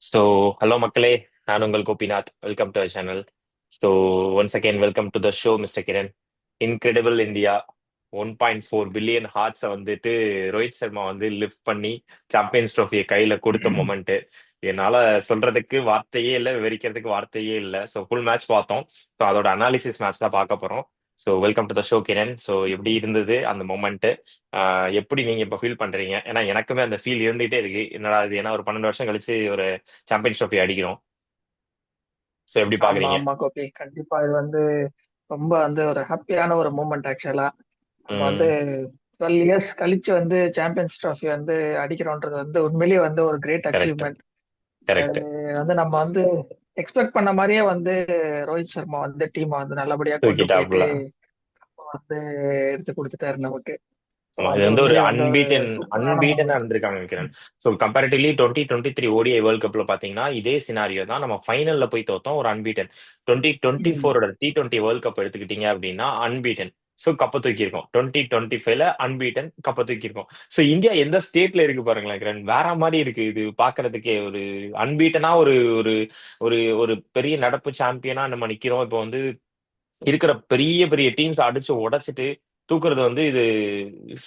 So hello மக்களே, நான் உங்கள் Gopinath. Welcome to our channel. So once again welcome to the show mister Kiran. Incredible India 1.4 billion ஹார்ட்ஸை வந்துட்டு ரோஹித் சர்மா வந்து லிஃப்ட் பண்ணி சாம்பியன்ஸ் ட்ரோஃபியை கையில கொடுத்த மொமெண்ட். என்னால சொல்றதுக்கு வார்த்தையே இல்லை, விவரிக்கிறதுக்கு வார்த்தையே இல்லை. ஸோ ஃபுல் மேட்ச் பார்த்தோம். ஸோ அதோட அனாலிசிஸ் மேட்ச் தான் பார்க்க போறோம். So welcome to the show Kiran. So எப்படி இருந்தது அந்த மொமெண்ட்? எப்படி நீங்க இப்ப ஃபீல் பண்றீங்க? ஏன்னா எனக்குமே அந்த ஃபீல் இருந்துகிட்டே இருக்கு. என்னடா இது, ஏன்னா ஒரு 12 வருஷம் கழிச்சு ஒரு சாம்பியன்ஸ் ட்ரோஃபி அடிக்கிறோம். சோ எப்படி ஆமா பாக்குறீங்க? ஆமா கோபி, கண்டிப்பா இது வந்து ரொம்ப வந்து ஒரு ஹாப்பியான ஒரு மூமெண்ட் ஆக்சுவலா. நம்ம வந்து ம். 12 இயர்ஸ் கழிச்சு வந்து சாம்பியன்ஸ் ட்ராஃபி வந்து அடிக்கிறோன்றது வந்து உண்மையிலேயே வந்து ஒரு கிரேட் கரெக்ட். அச்சீவ்மெண்ட். கரெக்ட். அது வந்து நம்ம வந்து எக்ஸ்பெக்ட் பண்ண மாதிரியே வந்து ரோஹித் சர்மா வந்து டீமை வந்து நல்லபடியா கொண்டு போயிட்டு தூக்கிட்டாப்ல. வந்து எடுத்து கொடுத்துட்டாரு நமக்கு. ஸோ ஆமா, இது வந்து வந்து ஒரு உண்மையிலேயே வந்து ஒரு அன்பீட்டன் சூப்பரான அன்பீட்டனா மூமெண்ட். இருந்திருக்காங்க நினைக்கிறேன். ஸோ கம்பேரிட்டிவ்லி 2023 ஓடிஐ வேர்ல்ட் கப்ல பாத்தீங்கன்னா இதே சினாரியோ தான். நம்ம ஃபைனல்ல போய் தோத்தோம், ஒரு அன்பீட்டன். 2024 T20 வேர்ல்ட் கப் எடுத்துக்கிட்டீங்க அப்படின்னா அன்பீட்டன். ஸோ கப்ப தூக்கியிருக்கோம். 2025ல அன்பீட்டன், கப்ப தூக்கியிருக்கோம். ஸோ இந்தியா எந்த ஸ்டேட்ல இருக்கு பாருங்களேன் கிரண். வேற மாதிரி இருக்கு இது பாக்குறதுக்கே. ஒரு அன்பீட்டனா ஒரு ஒரு ஒரு ஒரு பெரிய நடப்பு சாம்பியனா நம்ம நிக்கிறோம். இப்போ வந்து இருக்கிற பெரிய பெரிய டீம்ஸ் அடிச்சு உடைச்சிட்டு தூக்குறது வந்து இது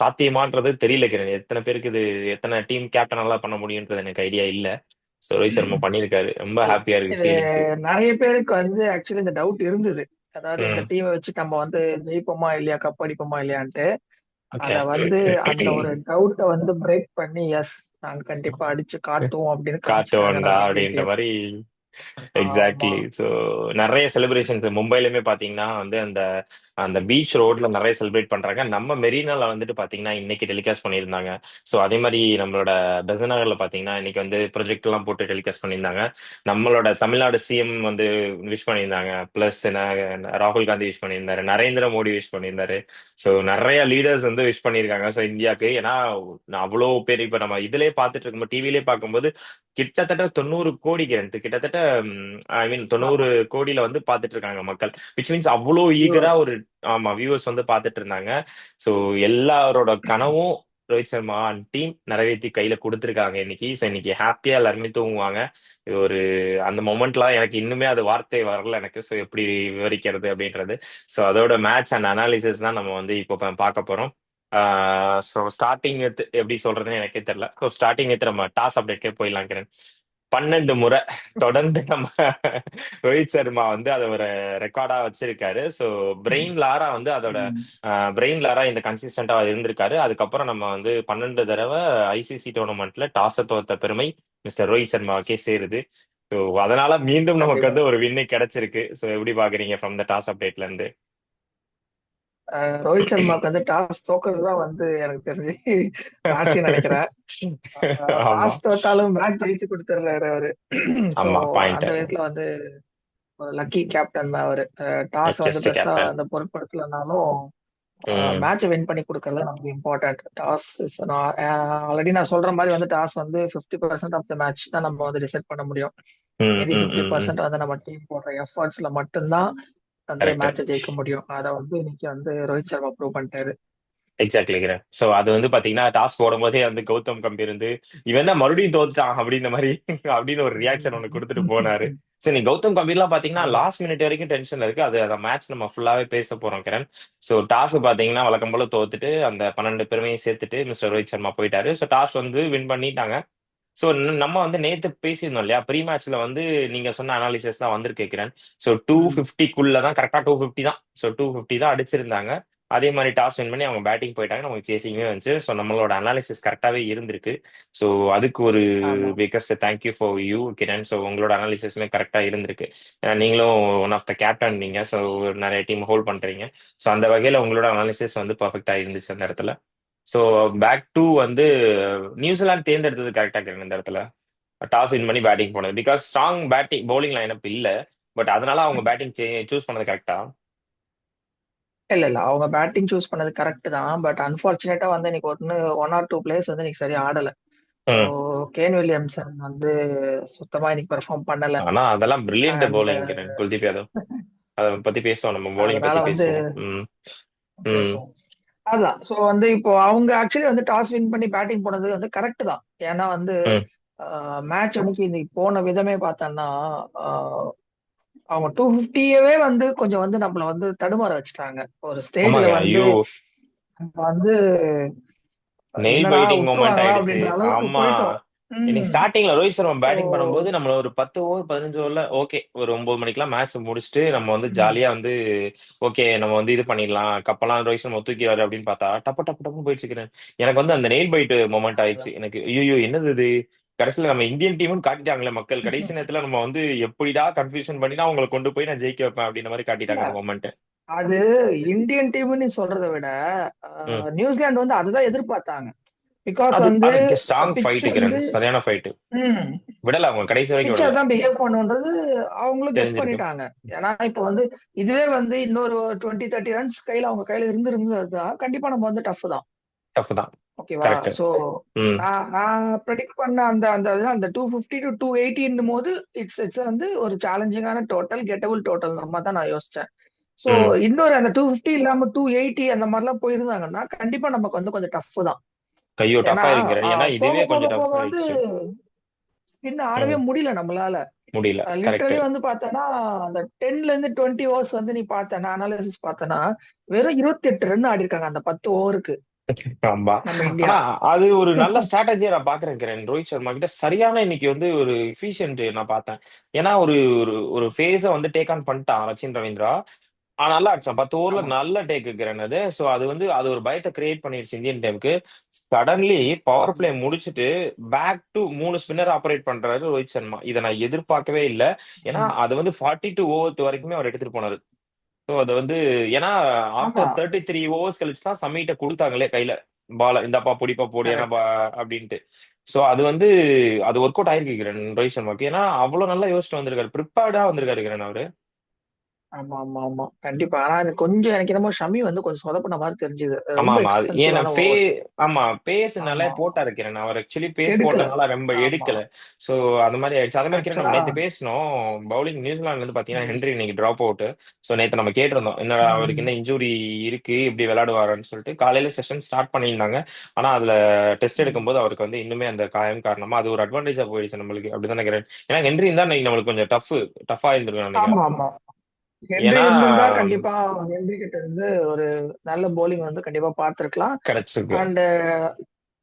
சாத்தியமான்றது தெரியல கிரண். எத்தனை பேருக்கு இது, எத்தனை டீம் கேப்டனால பண்ண முடியுன்றது எனக்கு ஐடியா இல்ல. ஸோ ரோஹித் சர்மா பண்ணியிருக்காரு. ரொம்ப இது ஹாப்பியா இருக்கு இது ஃபீலிங்ஸ். நிறைய பேருக்கு வந்து ஆக்சுவலி இந்த டவுட் இருந்தது. அதாவது இந்த ம். டீமை வச்சு நம்ம வந்து ஜெயிப்போமா இல்லையா, கப் அடிப்போமா இல்லையான்ட்டு. ஓகே. அத வந்து அந்த ஒரு டவுட்டை வந்து பிரேக் பண்ணி, எஸ் நாங்க கண்டிப்பா அடிச்சு காட்டுவோம் அப்படின்னு காமிச்சிட்டாங்க காட்டுவோண்டா நம்ம இந்தியன் அப்படின்ற டீம். மாதிரி. ஆமா. எக்ஸாக்ட்லி. ஸோ நிறைய செலிப்ரேஷன்ஸ் மும்பைலுமே பாத்தீங்கன்னா வந்து அந்த அந்த பீச் ரோட்ல நிறைய செலிப்ரேட் பண்றாங்க. நம்ம மெரினால வந்துட்டு பாத்தீங்கன்னா இன்னைக்கு டெலிகாஸ்ட் பண்ணியிருந்தாங்க. ஸோ அதே மாதிரி நம்மளோட பெசநகர்ல பாத்தீங்கன்னா இன்னைக்கு வந்து ப்ரொஜெக்ட் எல்லாம் போட்டு டெலிகாஸ்ட் பண்ணியிருந்தாங்க. நம்மளோட தமிழ்நாடு சிஎம் வந்து விஷ் பண்ணியிருந்தாங்க. பிளஸ் ராகுல் காந்தி விஷ் பண்ணியிருந்தாரு, நரேந்திர மோடி விஷ் பண்ணியிருந்தாரு. ஸோ நிறைய லீடர்ஸ் வந்து விஷ் பண்ணியிருக்காங்க. ஸோ இந்தியாவுக்கு. ஏன்னா அவ்வளோ பேர் இப்ப நம்ம இதுலயே பார்த்துட்டு இருக்கும்போது, டிவிலே பார்க்கும்போது கிட்டத்தட்ட 90 கோடி கிரண்ட், கிட்டத்தட்ட ஐ மீன் 90 ஆமா. கோடியில வந்து பார்த்துட்டு இருக்காங்க மக்கள். விச் மீன்ஸ் அவ்வளோ ஈகரா வியூவர்ஸ். ஒரு, ஆமா, வியூவர்ஸ் வந்து பார்த்துட்டு இருந்தாங்க. ஸோ எல்லாரோட கனவும் ரோஹித் சர்மா அண்ட் டீம் நிறைவேற்றி கையில கொடுத்துருக்காங்க இன்னைக்கு. ஸோ இன்னைக்கு ஹாப்பியா எல்லாருமே தூங்குவாங்க. இது ஒரு அந்த மொமெண்ட்லாம் எனக்கு இன்னுமே அது வார்த்தை வரல எனக்கு. ஸோ எப்படி விவரிக்கிறது அப்படின்றது. ஸோ அதோட மேட்ச் அண்ட் அனாலிசிஸ் தான் நம்ம வந்து இப்போ பார்க்க போறோம். ஸோ ஸ்டார்டிங் வித் எப்படி சொல்றதுன்னு எனக்கே தெரியல. ஸோ ஸ்டார்டிங் வித் நம்ம டாஸ் அப்டேட்கே போயிடலாம் கிரண். 12 முறை தொடர்ந்து நம்ம ரோஹித் சர்மா வந்து அதை ஒரு ரெக்கார்டா வச்சிருக்காரு. ஸோ பிரெயின் லாரா வந்து அதோட பிரெயின் லாரா இந்த கன்சிஸ்டன்டா இருந்திருக்காரு. அதுக்கப்புறம் நம்ம வந்து 12 தடவை ஐசிசி டோர்னமெண்ட்ல டாஸை தோத்த பெருமை மிஸ்டர் ரோஹித் சர்மாவுக்கே சேருது. ஸோ அதனால மீண்டும் நமக்கு கண்டிப்பா. வந்து ஒரு வின்னு கிடைச்சிருக்கு. ஸோ எப்படி பாக்குறீங்க ஃப்ரம் த டாஸ் அப்டேட்ல இருந்து? ரோஹித் சர்மாவுக்கு வந்து டாஸ் தோக்குறது தான் வந்து எனக்கு தெரிஞ்சு ராசின்னு நினைக்கிறேன். ஆமா. டாஸ் தோத்தாலும் மேட்ச் ஜெயிச்சு கொடுத்துடுறாரு அவரு. சோ ஆமா, பாயிண்ட். அந்த விதத்துல வந்து லக்கி கேப்டன் தான் அவரு. டாஸ் வந்து கெஸ்ட் பெருசா கேப்டன். அந்த பொருட்படுத்தலைனாலும் ம். மேட்சை வின் பண்ணி கொடுக்கறது நமக்கு இம்பார்ட்டன்ட். டாஸ் ஆல்ரெடி நான் சொல்ற மாதிரி வந்து டாஸ் வந்து 50% ஆஃப் த மேட்ச் தான் நம்ம வந்து டிசைட் பண்ண முடியும். ம். மீதி ம். ஃபிஃப்டி ம். ம். பர்சன்ட் வந்து நம்ம டீம் போடுற எஃபர்ட்ஸ்ல மட்டும்தான் வந்து கரெக்ட். மேட்சை ஜெயிக்க முடியும். அதை வந்து இன்னைக்கு வந்து ரோஹித் சர்மா ப்ரூவ் பண்ணிட்டாரு. எக்ஸாக்ட்லி. சோ அது வந்து பாத்தீங்கன்னா டாஸ் போடும் போதே வந்து கௌதம் கம்பீர் வந்து இவன் என்ன மறுபடியும் தோத்துட்டான் அப்படின்ற மாதிரி அப்படின்னு ஒரு ரியாக்ஷன் ஒண்ணு கொடுத்துட்டு போனாரு. சரி, நீ கௌதம் கம்பீர்லாம் பாத்தீங்கன்னா ஆமா. லாஸ்ட் மினிட் வரைக்கும் டென்ஷன்ல இருக்கு. அது அந்த மேட்ச் நம்ம ஃபுல்லாவே பேச போறோம் கிரண். சோ டாஸ் பாத்தீங்கன்னா வழக்கம் போல தோத்துட்டு அந்த 12 பேருமையும் சேர்த்துட்டு மிஸ்டர் ரோஹித் சர்மா போயிட்டாரு. சோ டாஸ் வந்து வின் பண்ணிட்டாங்க. சோ நம்ம வந்து நேத்து பேசியிருந்தோம் இல்லையா, ப்ரீ மேட்ச்ல வந்து நீங்க சொன்ன அனாலிசிஸ் தான் வந்து கேட்கிறேன். சோ 250 தான், கரெக்டா 250 தான். சோ 250 தான் அடிச்சிருந்தாங்க. அதே மாதிரி டாஸ் வின் பண்ணி அவங்க பேட்டிங் போயிட்டாங்க, நமக்கு சேசிங்குமே வந்துச்சு. ஸோ நம்மளோட அனாலிசிஸ் கரெக்டாவே இருந்திருக்கு. ஸோ அதுக்கு ஒரு ஆமா. Biggest thank you for you Kiran. So உங்களோட அனாலிசிஸ்மே கரெக்டா இருந்திருக்கு. ஏன்னா நீங்களும் ஒன் ஆஃப் த கேப்டன் நீங்க. ஸோ நிறைய டீம் ஹோல்ட் பண்றீங்க. ஸோ அந்த வகையில உங்களோட அனாலிசிஸ் வந்து பர்ஃபெக்டா இருந்துச்சு அந்த இடத்துல. ஸோ பேக் டு வந்து நியூசிலாந்து தேர்ந்தெடுத்தது கரெக்டா கிரண் இந்த இடத்துல. டாஸ் வின் பண்ணி பேட்டிங் போனது because strong batting bowling lineup இல்ல. பட் அதனால அவங்க பேட்டிங் சூஸ் பண்ணது கரெக்டா? இல்ல இல்ல, அவங்க பேட்டிங் சூஸ் பண்ணது கரெக்ட் தான். பட் அன்பார்ச்சுனேட்டா வந்து இன்னைக்கு ஒன் ஆர் டூ பிளேயர்ஸ் வந்து இன்னைக்கு சரியா ஆடல. ஸோ ம். கேன் வில்லியம்சன் வந்து சுத்தமா இன்னைக்கு பெர்ஃபார்ம் பண்ணல. ஆனா அதெல்லாம் brilliant and bowling Kiran, Kuldeep Yadav. அதை பத்தி பேசுவோம், நம்ம bowling அதனால பத்தி வந்து பேசுவோம். ம். ம். பேசுவோம். அதான். சோ வந்து இப்போ அவங்க ஆக்சுவலி வந்து டாஸ் வின் பண்ணி பேட்டிங் போனது வந்து கரெக்ட் தான். ஏன்னா வந்து ம். மேட்ச் அன்னைக்கு இன்னைக்கு போன விதமே பார்த்தோன்னா, அவங்க 250யவே வந்து கொஞ்சம் வந்து நம்மள வந்து தடுமாற வச்சுட்டாங்க. ஒரு ஸ்டேஜ்ல ஆமாங்க. வந்து ஐயோ! நம்ம வந்து நெயில் என்னடா பைட்டிங் மொமெண்ட் உட்டுருவாங்களா ஆயிடுச்சு. அப்படின்ற அளவுக்கு ஆமா. போயிட்டோம். இன்னைக்கு ம். ஸ்டார்டிங்ல ரோஹித் சர்மா ஸோ பேட்டிங் பண்ணும்போது நம்மள ஒரு 10 ஓவர் 15 ஓவர்ல ஓகே ஒரு 9 மணிக்கெல்லாம் மேட்ச் முடிச்சுட்டு நம்ம வந்து ம். ஜாலியா வந்து ஓகே நம்ம வந்து இது பண்ணிடலாம் கப்பெல்லாம் ரோஹித் சர்மா தூக்கிடுவாரு அப்படின்னு பார்த்தா டப்பு டப்பு டப்புன்னு போயிட்டு இருக்கிறேன். எனக்கு வந்து அந்த நெயில் பைட் மொமெண்ட் ஆயிடுச்சு. அதுதான். எனக்கு ஐயோ என்னது இது, கடைசியில நம்ம இந்தியன் டீம்னு காட்டிட்டாங்களே மக்கள், கடைசி நேரத்துல நம்ம வந்து எப்படிடா கன்ஃபியூஷன் பண்ணி நான் அவங்களை கொண்டு போய் நான் ஜெயிக்க வைப்பேன் அப்படின்ற மாதிரி இல்ல, காட்டிட்டாங்க அந்த மொமெண்ட். அது இந்தியன் டீம்னு சொல்றதை விட ம். நியூசிலாந்து வந்து அதுதான் எதிர்பார்த்தாங்க. பிகாஸ் அது வந்து அது ஸ்ட்ராங் பிட்ச் ஃபைட் கிரண், வந்து சரியான ஃபைட். ம் விடல அவங்க கடைசி வரைக்கும் பிட்ச் விடல. அதான் பிஹேவ் பண்ணுன்றது அவங்களும் கெஸ் தெரிஞ்சிருக்கு. பண்ணிட்டாங்க. ஏன்னா இப்போ வந்து இதுவே வந்து இன்னொரு 20-30 ரன்ஸ் கையில அவங்க கையில இருந்ததுதான் கண்டிப்பா நம்ம வந்து டஃப் தான். டஃப் தான். ஓகேவா? கரெக்ட். சோ ம். நான் ப்ரெடிக்ட் பண்ண அந்த அந்த அந்த 250 டு 280 போது இட்ஸ் இட்ஸ் வந்து ஒரு சேலஞ்சிங்கான டோட்டல், கெட்டபிள் டோட்டல் நம்ம தான் நான் யோசிச்சேன். சோ ம். இன்னொரு அந்த 250 இல்லாம 280 அந்த மாதிரிலாம் போயிருந்தாங்கன்னா கண்டிப்பா நமக்கு வந்து கொஞ்சம் டஃப் தான். கையோ டஃப் ஏன்னா ஆயிருக்கிறேன், ஏன்னா போக இதுவே போக கொஞ்சம் போக டஃப் வந்து ஆயிடுச்சு. ஸ்பின் ஆடவே ம். முடியல நம்மளால. முடியல. கரெக்ட். லிட்டரலி வந்து பார்த்தேன்னா, அந்த 10ல இருந்து 20 ஓவர்ஸ் வந்து நீ பார்த்தேன்னா, அனாலிசிஸ் பார்த்தேன்னா, வெறும் 28 ரன் ஆடிருக்காங்க அந்த 10 ஓவருக்கு ஆமா. நம்ம இந்தியா. ஆனா அது ஒரு நல்ல ஸ்ட்ராட்டஜியா நான் பாக்குறேன் கிரண். ரோஹித் சர்மா கிட்ட சரியான இன்னைக்கு வந்து ஒரு எஃபிஷியன்ட் நான் பார்த்தேன். ஏன்னா ஒரு ஒரு ஒரு ஃபேஸ வந்து டேக் ஆன் பண்ணிட்டான் ரச்சின் ரவீந்திரா. நல்லா அடிச்சான் 10 ஓவர்ல ஆமா. நல்ல டேக்கு கிரண் அது. சோ அது வந்து அது ஒரு பயத்தை கிரியேட் பண்ணிருச்சு இந்தியன் டீமுக்கு. சடன்லி பவர் பிளே முடிச்சிட்டு பேக் டு 3 ஸ்பின்னர் ஆப்பரேட் பண்றாரு ரோஹித் சர்மா. இதை நான் எதிர்பார்க்கவே இல்லை. ஏன்னா ம். அது வந்து 42 ஓவர் வரைக்குமே அவர் எடுத்துட்டு போனாரு. ஸோ அது வந்து ஏன்னா ஆமா. ஆஃப்டர் 33 ஓவர்ஸ் கழிச்சு தான் சமீட்ட கொடுத்தாங்களே கையில பால, இந்தாப்பா புடிப்பா போடு ஏன்னா கரெக்ட். அப்படின்ட்டு. ஸோ அது வந்து அது ஒர்க் அவுட் ஆயிருக்கு கிரண் ரோஹித் சர்மாக்கு. ஏன்னா அவ்வளவு நல்லா யோசிச்சுட்டு வந்திருக்காரு, ப்ரிப்பேர்டா வந்திருக்காரு கிரண் அவரு. ஆமா, ஆமா, ஆமா. கண்டிப்பா. ஆனா எனக்கு என்னமோ ஷமி வந்து கொஞ்சம் சொதப்புன மாரி தெரிஞ்சுது. ஆமா ரொம்ப ஆமா அது ஏன்னா எக்ஸ்பென்சிவான ஓவர்ஸ். ஆமா பேஸ் நல்லா ஆமா. போட்டா இருக்கிறேன் அவர் ஆக்சுவலி பேஸ் எடுக்கல. போட்டனால ரொம்ப ஆமா. எடுக்கல. சோ அந்த மாதிரி ஆயிடுச்சு. அதே மாதிரி கிரண் நம்ம ஆக்சுவலா நேத்து பேசணும் பவுலிங் நியூசிலாந்துல இருந்து பாத்தீங்கன்னா ம். ஹென்றி இன்னைக்கு டிராப் அவுட். சோ நேத்து நம்ம கேட்டிருந்தோம் என்ன அவருக்கு ம். என்ன இன்ஜுரி இருக்கு இப்படி விளையாடுவாருன்னு சொல்லிட்டு. காலையில செஷன் ஸ்டார்ட் பண்ணியிருந்தாங்க. ஆனா அதுல டெஸ்ட் ம். எடுக்கும்போது அவருக்கு வந்து இன்னுமே அந்த காயம் காரணமா அது ஒரு அட்வான்டேஜா போயிடுச்சு நம்மளுக்கு அப்படிதான் நினைக்கிறேன். ஏன்னா ஹென்றி இருந்தா இன்னைக்கு நம்மளுக்கு கொஞ்சம் டஃபா இருந்திருக்கும் நினைக்கிறேன். ஆமா, ஆமா. ஹென்றி ஏன்னா இருந்திருந்தா கண்டிப்பா ஹென்றி கிட்ட இருந்து ஒரு நல்ல போலிங் வந்து கண்டிப்பா பார்த்திருக்கலாம். கிடைச்சிருக்கு. அண்ட்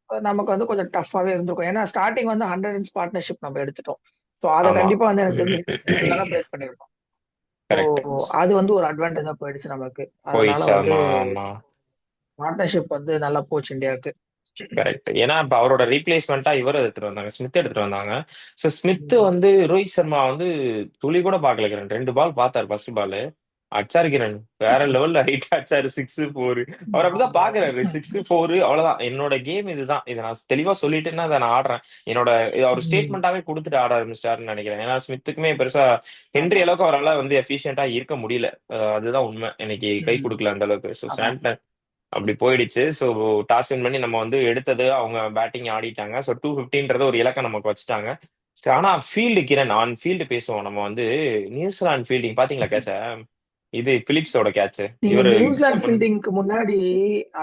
நமக்கு வந்து கொஞ்சம் டஃப்பாவே இருந்திருக்கும். ஏன்னா ஸ்டார்டிங் வந்து 100 ரன்ஸ் பார்ட்னர்ஷிப் நம்ம எடுத்துட்டோம். ஸோ அத ஆமா. கண்டிப்பா வந்து எனக்கு தெரிஞ்சு நல்லா தான் பிரேக் பண்ணியிருக்கோம். So correct. அது வந்து ஒரு அட்வான்டேஜா போயிடுச்சு நமக்கு. அதனால போயிடுச்சு. வந்து ஆமா ஆமா. பார்ட்னர்ஷிப் வந்து நல்லா போச்சு இந்தியாவுக்கு. கரெக்ட். ஏன்னா இப்ப அவரோட ரீப்ளேஸ்மெண்டா இவர் எடுத்துட்டு வந்தாங்க, ஸ்மித் எடுத்துட்டு வந்தாங்க. சோ ஸ்மித் ம். வந்து ரோஹித் சர்மா வந்து துளி கூட பாக்கல கிரண். 2 பால் பார்த்தாரு ஃபர்ஸ்ட் பால். அடிச்சாரு கிரண். வேற லெவல்ல ஹைட் அடிச்சாரு 6-4. அவர் அப்படிதான் ஆமா. பாக்குறாரு 6-4 அவ்வளவுதான் என்னோட கேம் இதுதான், இதை நான் தெளிவா சொல்லிட்டேன்னா அதை நான் ஆடுறேன். என்னோட இது அவர் ம். ஸ்டேட்மெண்டாவே கொடுத்துட்டு ஆட ஆரம்பிச்சிட்டாருன்னு நினைக்கிறேன். ஏன்னா ஸ்மித்துக்குமே பெருசா ஹென்றி ஆமா. அளவுக்கு அவரால் வந்து எஃபிஷியன்டா இருக்க முடியல. அதுதான் உண்மை. இன்னைக்கு கை ம். கொடுக்கல அந்த அளவுக்கு. ஸோ ஆமா. அப்படி போயிடுச்சு. ஸோ டாஸ் வின் பண்ணி நம்ம வந்து எடுத்தது அவங்க பேட்டிங் ஆடிட்டாங்க. ஸோ 250ன்றது ஒரு இலக்கை நமக்கு வச்சுட்டாங்க. ஆனா ஃபீல்டு கிரண் ஆன் ஃபீல்டு பேசுவோம் நம்ம வந்து. நியூசிலாந்து ஃபீல்டிங் பாத்தீங்களா கேட்ச, இது பிலிப்ஸோட கேட்ச். நீங்க இவரு நியூசிலாந்து ஃபீல்டிங்க்கு முன்னாடி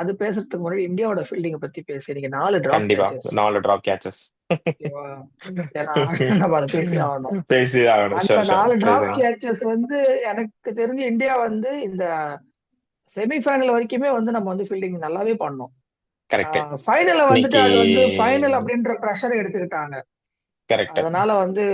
அது பேசுறதுக்கு முன்னாடி இந்தியாவோட ஃபீல்டிங்க பத்தி பேசி நீங்க 4 டிராப் கண்டிப்பா கேச்சஸ். 4 டிராப் கேட்சஸ். ஓகேவா? ஏன்னா நம்ம அதை பேசி ஆகணும். பேசிதான் ஆகணும். அந்த ஷோர் ஷோர் 4 டிராப் பேசுங்க. கேச்சஸ் வந்து எனக்கு தெரிஞ்சு இந்தியா வந்து இந்த செமிஃபைனல் வரைக்குமே வந்து நம்ம வந்து ஃபீல்டிங் நல்லாவே பண்ணோம். கரெக்ட். ஃபைனல்ல வந்துட்டு இன்னைக்கு அது வந்து ஃபைனல் அப்படின்ற ப்ரெஷர் எடுத்துக்கிட்டாங்க. கரெக்ட். அதனால வந்து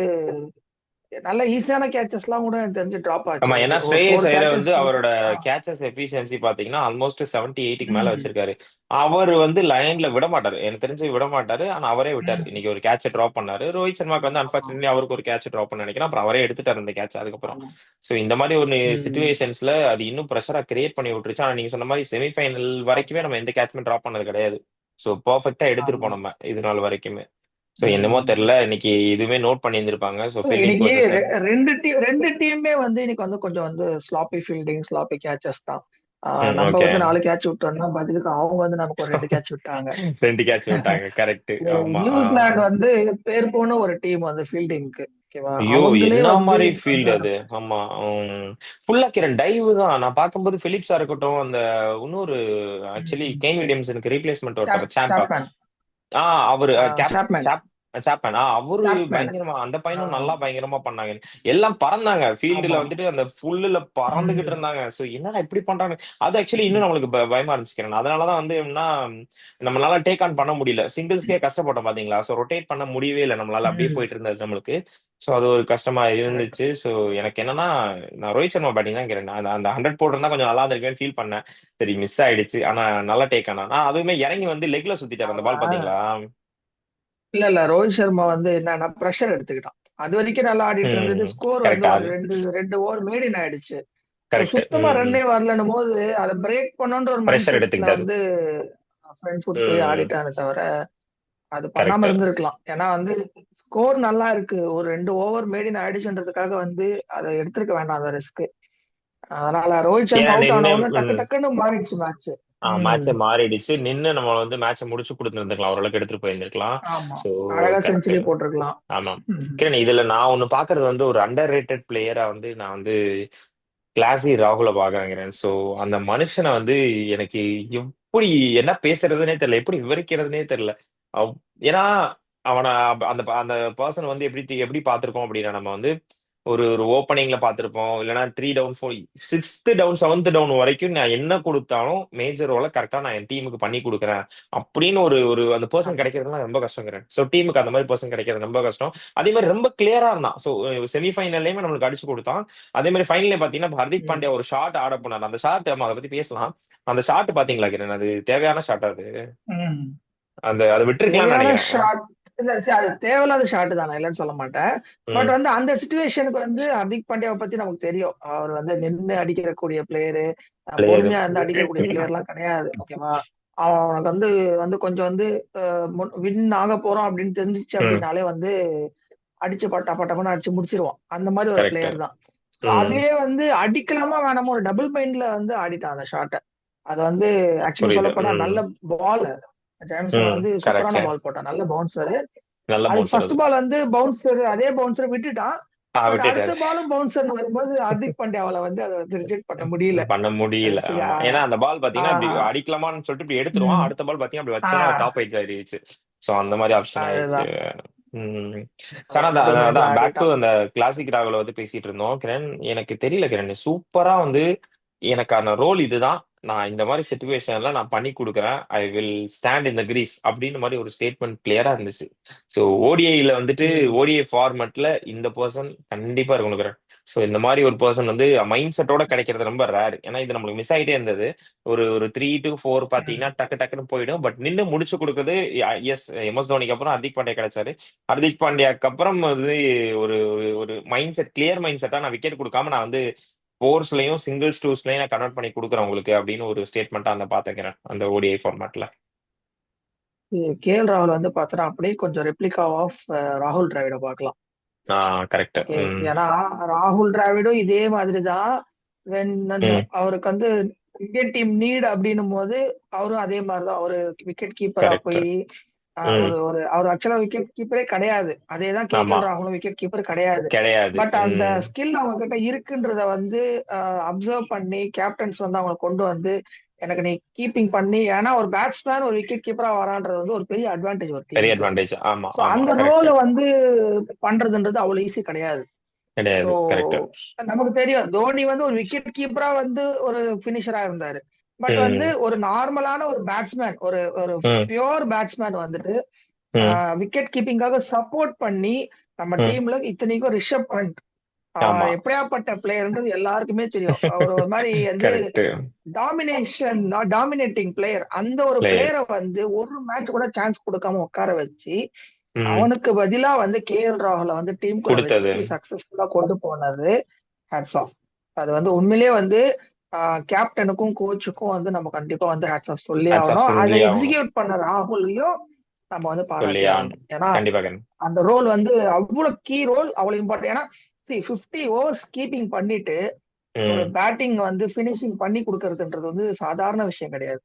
நல்ல ஈஸியான கேச்சஸ்லாம் கூட எனக்கு தெரிஞ்சு டிராப் ஆச்சு. ஆமா ஏன்னா ஒரு ஸ்ரேயஸ் 4 ஐயர் வந்து கேச்சஸ் அவரோட கேச்சஸ் எஃபிஷியன்சி பாத்தீங்கன்னா ஆல்மோஸ்ட் 70-80க்கு மேல ம். வச்சிருக்காரு. அவர் வந்து லைன்ல விட மாட்டாரு, எனக்கு தெரிஞ்சு விட மாட்டாரு. ஆனா அவரே விட்டாரு. ம். இன்னைக்கு ஒரு கேட்ச டிராப் பண்ணாரு. ரோஹித் சர்மாக்கு வந்து ஆமா, அன்பார்ச்சுனேட்லி அவருக்கு ஒரு கேட்ச் டிராப் பண்ண நினைக்கிறேன். அப்புறம் அவரே எடுத்துட்டாரு அந்த கேட்ச் அதுக்கப்புறம். ஆமா. சோ இந்த மாதிரி ஒரு ம். சிச்சுவேஷன்ஸ்ல அது இன்னும் ப்ரெஷரா கிரியேட் பண்ணி விட்டுருச்சு. ஆனா நீங்க சொன்ன மாதிரி செமிஃபைனல் வரைக்குமே நம்ம எந்த கேட்ச்மே டிராப் பண்ணது கிடையாது. சோ பெர்ஃபெக்ட்டா ஆமா. எடுத்திருப்போம் நம்ம இது நாள் வரைக்குமே. சோ என்னமோ ம். தெரியல இன்னைக்கு இதுவுமே நோட் பண்ணியிருந்திருப்பாங்க. சோ இல்ல, ஃபீல்டிங் இன்னைக்கு கோச்சஸ். 2 டீமுமே வந்து இன்னைக்கு வந்து கொஞ்சம் வந்து ஸ்லாப்பி ஃபீல்டிங், ஸ்லாப்பி கேச்சஸ் தான். நம்ம ஓகே. வந்து 4 கேட்ச் விட்டோம்னா பதிலுக்கு அவங்க வந்து நமக்கு ஒரு 2 கேட்ச் விட்டாங்க. 2 கேட்ச் விட்டாங்க. கரெக்ட். ஆமா. நியூசிலாந்து வந்து பேர் போன ஒரு டீம் வந்து ஃபீல்டிங்க்கு. ஓகேவா? ஐயோ அவங்களே என்ன வந்து மாதிரி இன்னைக்கு வந்து ஃபீல்டு அது. ஆமா. ஃபுல்லா கிரண் டைவ் தான். நான் பார்க்கும்போது பிலிப்ஸா இருக்கட்டும், அந்த இன்னொரு ஆக்சுவலி ம், கெயின் வில்லியம்சனுக்கு ரீப்ளேஸ்மெண்ட் ஒருத்தர் சாப் சாம்பா. சாப்மேன். அவரு கேப் சாப்மேன். சாப் சாப்மேன். அவரு சாப்மேன். பயங்கரமா அந்த பையனும் நல்லா ஆஹ் பயங்கரமா பண்ணாங்க. எல்லாம் பறந்தாங்க. ஃபீல்டுல ஆமா. வந்துட்டு அந்த புல்லுல பறந்துகிட்டு ம். இருந்தாங்க. சோ என்னடா இப்படி பண்றாங்க? அது ஆக்சுவலி இன்னும் நம்மளுக்கு பயமா இருந்துச்சு. அதனாலதான் வந்து என்னன்னா நம்மளால டேக் ஆன் பண்ண முடியல. சிங்கிள்ஸ்க்கே கஷ்டப்பட்டோம் பாத்தீங்களா? சோ ரொட்டேட் பண்ண முடியவே இல்லை நம்மளால. அப்படியே ம். போயிட்டு இருந்தது நம்மளுக்கு. சோ அது ஒரு கஷ்டமா கரெக்ட். இருந்துச்சு. சோ எனக்கு என்னன்னா நான் ரோஹித் சர்மா பேட்டிங் தான் கேட்டேன். அந்த அந்த 100 போட்டிருந்தா கொஞ்சம் நல்லா இருந்திருக்கேன்னு ஃபீல் பண்ணேன். சரி மிஸ் ஆயிடுச்சு. ஆனா நல்லா டேக் ஆனா அதுவுமே இறங்கி வந்து லெக்ல சுத்திட்டாரு. அந்த பால் அவன் பாத்தீங்களா? இல்ல ரோஹித் சர்மா வந்து என்னன்னா ப்ரெஷர் எடுத்துக்கிட்டான். அது வரைக்கும் நல்லா ஆடிட்டு இருந்தது. ம். ஸ்கோர் வந்து கரெக்டா ஒரு அது. ரெண்டு ரெண்டு ஓவர் மேடின் ஆயிடுச்சு. கரெக்ட். சுத்தமா ம். ரன்னே வரலன்னும் போது அதை பிரேக் பண்ணணுன்ற ஒரு மைண்ட் ப்ரெஷர் செட்ல எடுத்துக்கிட்டாரு. வந்து ஃப்ரண்ட் ஃபுட் போய் ம். ஆடிட்டானே தவிர அது பண்ணாம கரெக்ட். இருந்திருக்கலாம். ஏன்னா வந்து ஸ்கோர் நல்லா இருக்கு. ஒரு 2 ஓவர் மேடின் ஆயிடுச்சுன்றதுக்காக வந்து அதை எடுத்திருக்க வேண்டாம் அந்த ரிஸ்க். அதனால ரோஹித் சர்மா ஏன் அவுட் நின்னு ஆன உடனே டக்கு டக்குன்னு மாறிடுச்சு மேட்ச். ம். மேட்சே மாறிடுச்சு. நின்னு நம்ம வந்து மேட்ச முடிச்சு கொடுத்துருந்துருக்கலாம். ஓரளவுக்கு எடுத்துட்டு போயிருந்திருக்கலாம். ஆமா. சோ அழகா கரெக்ட். செஞ்சுரி போட்டிருக்கலாம். ஆமா. ம். கிரண் இதுல நான் ஒண்ணு பாக்குறது வந்து ஒரு அண்டர் ரேட்டட் பிளேயரா வந்து நான் வந்து கிளாசி ராகுல பாக்குறேன். சோ அந்த மனுஷனை வந்து எனக்கு எப்படி என்ன பேசுறதுனே தெரியல. எப்படி விவரிக்கிறதுனே தெரியல. அவ்- ஏன்னா அவனை அந்த அந்த பர்சன் வந்து எப்படி பார்த்திருக்கோம் அப்படின்னா நம்ம வந்து ஒரு ஒரு ஓப்பனிங்ல பார்த்திருப்போம். இல்லைன்னா 3 down 6th down 7th down வரைக்கும் நான் என்ன கொடுத்தாலும் மேஜர் ரோல கரெக்டா நான் என் டீமுக்கு பண்ணி கொடுக்குறேன் அப்படின்னு ஒரு ஒரு அந்த பர்சன் ஆமா. கிடைக்கிறதுலாம் ரொம்ப கஷ்டங்கிறேன். ஸோ டீமுக்கு அந்த மாதிரி பர்சன் கிடைக்கிறது ரொம்ப கஷ்டம். அதே மாதிரி ரொம்ப கிளியரா இருந்தான். ஸோ செமிஃபைனல்லையுமே நம்மளுக்கு அடிச்சு கொடுத்தான். அதே மாதிரி ஃபைனலே பாத்தீங்கன்னா இப்ப ஹர்திக் ம். பாண்டியா ஒரு ஷாட் ஆட போனார். அந்த ஷாட் நம்ம அதை பத்தி பேசலாம். அந்த ஷாட் பாத்தீங்களா கிரண்? அது தேவையான ஷாட் அது. ம். அந்த அதை விட்டுருக்கலாம்னு தேவையான நினைக்கிறேன். ஷாட். இல்ல அது தேவையில்லாத ஷாட் தான், நான் இல்லைன்னு சொல்ல மாட்டேன். பட் ம். வந்து அந்த சுச்சுவேஷனுக்கு வந்து ஹர்திக் பாண்டியாவை பத்தி நமக்கு தெரியும். அவர் வந்து நின்று அடிக்கக்கூடிய பிளேயரு, பிளேயர். பொறுமையா இருந்து அடிக்கக்கூடிய பிளேயர் எல்லாம் கிடையாது. ஓகேவா? அவனுக்கு வந்து வந்து கொஞ்சம் வந்து வின் ஆக போறோம் அப்படின்னு தெரிஞ்சிச்சு ம். அப்படின்னாலே வந்து அடிச்சு பட்டா பட்டா அடிச்சு முடிச்சிருவான். அந்த மாதிரி ஒரு கரெக்ட். பிளேயர் தான். ம். அதே வந்து அடிக்கலாமா வேணாமோ ஒரு டபுள் மைண்ட்ல வந்து ஆடிட்டான் அந்த ஷாட்டை. அது வந்து ஆக்சுவலி புரியுது. சொல்ல போனா ம். நல்ல பால். ஜேம்சன் ம். வந்து கரெக்ட். சூப்பரான பால் போட்டான். நல்ல பவுன்சர். நல்ல அதுக்கு பவுன்சர் ஃபர்ஸ்ட் அது. பால் வந்து பவுன்சர், அதே பவுன்சரை விட்டுட்டான். பட் அடுத்த விட்டுட்டாரு. பாலும் பவுன்சர் வரும்போது ஹார்திக் பாண்டியாவால வந்து அதை வந்து ரிஜெக்ட் பண்ண முடியல. பண்ண முடியல. சரி, ஆமா. ஏன்னா அந்த பால் பாத்தீங்கன்னா இப்படி ஆஹ் அடிக்கலாமான்னு சொல்லிட்டு இப்படி எடுத்துருவான். உம் அடுத்த பால் பாத்தீங்கன்னா அப்படி வச்சோன்னா ஆஹ் டாப் ஹைட் ஆயிடுச்சு. சோ அந்த மாதிரி ஆப்ஷன் ஆயிடுச்சு. அதுதான். ம். ஆனா டபுள் மைண்ட்ல அதான் பேக் டு ஆடிட்டான். அந்த கிளாசிக் ராகுல வந்து பேசிட்டு இருந்தோம் கிரண். எனக்கு தெரியல கிரண், சூப்பரா வந்து எனக்கான ரோல் இதுதான். நான் இந்த மாதிரி சுச்சுவேஷன்ல நான் பண்ணி கொடுக்குறேன். I will stand in the crease அப்படின்னு மாதிரி ஒரு ஸ்டேட்மெண்ட் கிளியரா இருந்துச்சு. ஸோ ஓடிஐல வந்துட்டு உம் ஓடிஐ ஃபார்மட்ல இந்த பர்சன் கண்டிப்பா இருக்கணும். ஸோ இந்த மாதிரி ஒரு பர்சன் வந்து மைண்ட் செட்டோட கிடைக்கிறது ரொம்ப ரேர். ஏன்னா இது நம்மளுக்கு மிஸ் ஆகிட்டே இருந்தது. ஒரு ஒரு 3 to 4 உம் பார்த்தீங்கன்னா டக்கு டக்குன்னு போயிடும். பட் நின்று முடிச்சு கொடுக்குறது எஸ் எம்எஸ் தோனிக்கு அப்புறம் ஹர்திக் பாண்டியா கிடைச்சாரு. ஹர்திக் பாண்டியாக்கு அப்புறம் வந்து ஒரு ஒரு ஒரு மைண்ட் செட் கிளியர் மைண்ட் செட்டா நான் விக்கெட் கொடுக்காம நான் வந்து ஃபோர்ஸ்லயும் சிங்கிள்ஸ் டூஸ்லயும் நான் கன்வெர்ட் பண்ணி கொடுக்குறேன் உங்களுக்கு அப்படின்னு ஒரு ஸ்டேட்மெண்ட்டா அந்த பாத்துக்கிறேன் அந்த ஓடிஐ ஃபார்மேட்ல. கேஎல் ராகுல் வந்து பார்த்தோன்னா அப்படியே கொஞ்சம் ரெப்ளிகா ஆஃப் ராகுல் டிராவிட பார்க்கலாம். கரெக்ட். ஓகே. ம். ஏன்னா ராகுல் டிராவிடும் இதே மாதிரி தான். ம். அவருக்கு வந்து இந்தியன் டீம் நீட் அப்படின்னும் போது அவரும் அதே மாதிரிதான் ஒரு விக்கெட் கீப்பரா கரெக்ட். போய் ம். ஒரு ஒரு அவர் ஆக்சுவலா விக்கெட் கீப்பரே கிடையாது. அதேதான் ஆமா. கேஎல் ராகுலும் விக்கெட் கீப்பர் கிடையாது. கிடையாது. பட் அந்த ம். ஸ்கில் அவங்க கிட்ட இருக்குன்றத வந்து அப்சர்வ் பண்ணி கேப்டன்ஸ் வந்து அவங்க கொண்டு வந்து எனக்கு நீ கீப்பிங் பண்ணி, ஏன்னா ஒரு பேட்ஸ்மேன் ஒரு விக்கெட் கீப்பரா வரான்றது வந்து ஒரு பெரிய அட்வான்டேஜ் ஒரு பெரிய டீமுக்கு. அட்வான்டேஜ். ஆமா, ஸோ ஆமா. அந்த கரெக்ட். ரோலை வந்து பண்றதுன்றது அவ்வளவு ஈஸி கிடையாது. ஸோ கிடையாது. கரெக்ட். நமக்கு தெரியும் தோனி வந்து ஒரு விக்கெட் கீப்பரா வந்து ஒரு பினிஷரா இருந்தாரு. பட் வந்து ம். ஒரு நார்மலான ஒரு பேட்ஸ்மேன், ஒரு ஒரு ம். பியோர் பேட்ஸ்மேன் வந்துட்டு ம். விக்கெட் கீப்பிங்காக சப்போர்ட் பண்ணி நம்ம ம். டீம்ல இத்தனைக்கும் ரிஷப் பண்ட் ஆமா. எப்படியாப்பட்ட பிளேயர்ன்றது எல்லாருக்குமே தெரியும். அவர் ஒரு மாதிரி வந்து கரெக்ட். Domination, dominating player. அந்த ஒரு பிளேயர். பிளேயரை வந்து ஒரு மேட்ச் கூட சான்ஸ் கொடுக்காம உட்கார வச்சு ம். அவனுக்கு பதிலா வந்து கேஎல் ராகுல வந்து டீமுக்குள்ள கொடுத்தது. வச்சு சக்சஸ்ஃபுல்லா கொண்டு போனது ஹேட்ஸ் ஆஃப். அது வந்து உண்மையிலேயே வந்து கேப்டனுக்கும் கோச்சுக்கும் வந்து நம்ம கண்டிப்பா வந்து ஹேட்ஸ் ஆஃப் சொல்லி ஹேட்ஸ் ஆஃப் ஆகணும். அதை சொல்லி ஆகணும். எக்ஸிக்யூட் பண்ண ராகுலையும் நம்ம வந்து சொல்லி பாராட்டி ஆகணும். ஆகணும். ஏன்னா கண்டிப்பா கண். அந்த ரோல் வந்து அவ்வளவு கீ ரோல், அவ்வளவு இம்பார்ட்டன்ட். ஏன்னா 50 ஓவர்ஸ் கீப்பிங் பண்ணிட்டு ஒரு ம். பேட்டிங் வந்து பினிஷிங் பண்ணி கொடுக்கறதுன்றது வந்து சாதாரண விஷயம் கிடையாது.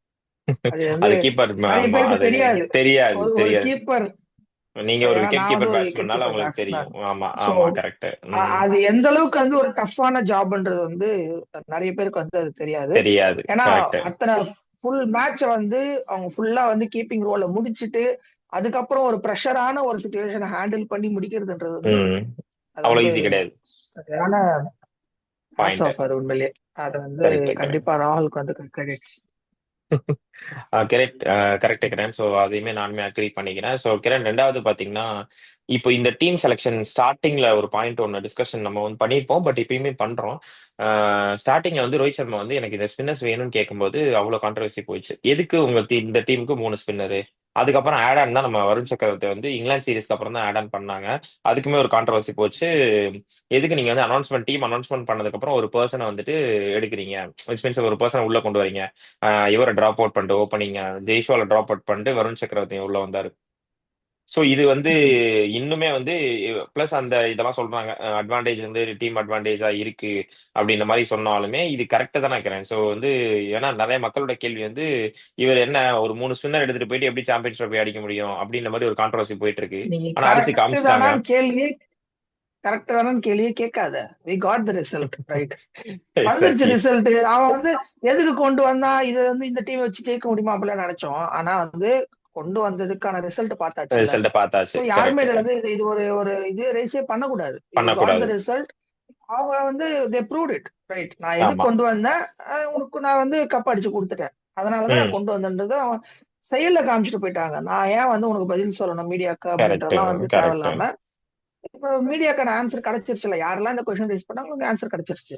அது வந்து அது கீப்பர். நிறைய ஆமா பேருக்கு அது தெரியாது. தெரியாது, ஒரு ஒரு தெரியாது. கீப்பர். நீங்க ஒரு ஏன்னா விக்கெட் நான் வந்து கீப்பர் ஒரு விக்கெட் பேட்ஸ்மேனால கீப்பர் உங்களுக்கு தெரியும். பேட்ஸ்மேன். ஆமா, ஸோ ஆமா. கரெக்ட். ம். அது எந்த அளவுக்கு வந்து ஒரு டஃப்பான ஜாப்ன்றது வந்து நிறைய பேருக்கு வந்து அது தெரியாது. தெரியாது. ஏன்னா கரெக்ட். அத்தனை ஃபுல் மேட்ச வந்து அவங்க ஃபுல்லா வந்து கீப்பிங் ரோல முடிச்சிட்டு அதுக்கப்புறம் ஒரு ப்ரெஷரான ஒரு சுச்சுவேஷனை ஹேண்டில் பண்ணி முடிக்கிறதுன்றது வந்து ம் அது அவ்வளவு வந்து ஈஸி கிடையாது. சரியான ஹேட்ஸ் பாயிண்ட். ஆஃப் அது உண்மையிலேயே. அது வந்து கரெக்ட் கரெக்ட். கண்டிப்பா ராகுலுக்கு வந்து கிரெடிட்ஸ். கரெக்ட். கரெக்ட் கிரண். ஸோ அதையுமே நானுமே அக்ரி பண்ணிக்கிறேன். ஸோ கிரண், ரெண்டாவது பாத்தீங்கன்னா, இப்போ இந்த டீம் செலெக்ஷன் ஸ்டார்டிங்ல ஒரு பாயிண்ட் ஒன்று டிஸ்கஷன் நம்ம வந்து பண்ணியிருப்போம், பட் இப்பயுமே பண்றோம். ஸ்டார்டிங்ல வந்து ரோஹித் சர்மா வந்து எனக்கு இந்த ஸ்பின்னர்ஸ் வேணும்னு கேட்கும்போது அவ்வளவு கான்ட்ரவர்சி போயிடுச்சு. எதுக்கு உங்க இந்த டீமுக்கு 3 ஸ்பின்னரு? அதுக்கப்புறம் ஆட் ஆன் தான் நம்ம வருண் சக்கரவர்த்தி வந்து இங்கிலாந்து சீரிஸ்க்கு அப்புறம் தான் ஆட் ஆன் பண்ணாங்க. அதுக்குமே ஒரு கான்ட்ரவர்சி போச்சு. எதுக்கு நீங்க வந்து டீம் அனௌன்ஸ்மெண்ட் பண்ணதுக்கு அப்புறம் ஒரு பர்சனை வந்துட்டு எடுக்கிறீங்க, விச் மீன்ஸ் ஒரு பர்சனை உள்ள கொண்டு வரீங்க. இவரை டிராப் அவுட் பண்ணிட்டு ஓப்பனிங் ஜெய்ஷ்வால டிராப் அவுட் பண்ணிட்டு வருண் சக்கரவர்த்தி உள்ள வந்தாரு. சோ இது வந்து ம். இன்னுமே வந்து பிளஸ் அந்த இதெல்லாம் சொல்றாங்க, அட்வான்டேஜ் வந்து டீம் அட்வான்டேஜா இருக்கு அப்படின்ற மாதிரி சொன்னாலுமே இது கரெக்டா தான் நினைக்கிறேன். சோ வந்து ஏன்னா நிறைய மக்களோட கேள்வி வந்து இவர் என்ன ஒரு 3 ஸ்பின்னர் எடுத்துட்டு போயிட்டு எப்படி சாம்பியன்ஸ் ட்ராஃபி அடிக்க முடியும் அப்படின்ற மாதிரி ஒரு கான்ட்ரவர்சி போயிட்டு இருக்கு. நீங்க ஆனா அடிச்சு கரெக்ட் காமிச்சிட்டாங்க. தானான்னு கேள்வியே கரெக்ட் தானான்னு கேள்வியே கேட்காத. We got the result right. வந்துருச்சு எக்ஸாக்ட்லி. ரிசல்ட். அவன் வந்து எதுக்கு கொண்டு வந்தா இது வந்து இந்த டீம் வச்சு ஜெயிக்க முடியுமா அப்படிலாம் நினைச்சோம். ஆனா வந்து கொண்டு வந்ததுக்கான ரிசல்ட் பார்த்தாச்சுல்ல. ரிசல்ட் ஸோ பார்த்தாச்சு. யாருமே கரெக்ட். இதுல வந்து இது ஒரு ஒரு இது ரேஸே பண்ணக்கூடாது. வி காட் த பண்ணக்கூடாது. ரிசல்ட். அவங்க வந்து தே ப்ரூவ்ட் இட் ரைட். நான் எது ஆமா. கொண்டு வந்தேன், உனக்கு நான் வந்து கப் அடிச்சு கொடுத்துட்டேன். அதனாலதான் நான் ம். கொண்டு வந்தேன்றது அவன் செயல்ல காமிச்சிட்டு போயிட்டாங்க. நான் ஏன் வந்து உனக்கு பதில் சொல்லணும் மீடியாக்கு கரெக்ட் அப்படின்றலாம் வந்து கரெக்ட். தேவையில்லாம இப்போ மீடியாக்கான ஆன்சர் கிடைச்சிருச்சுல. யாரெல்லாம் இந்த கொஸ்டின் ரைஸ் பண்ணாங்க உங்களுக்கு ஆன்சர் கிடைச்சிருச்சு.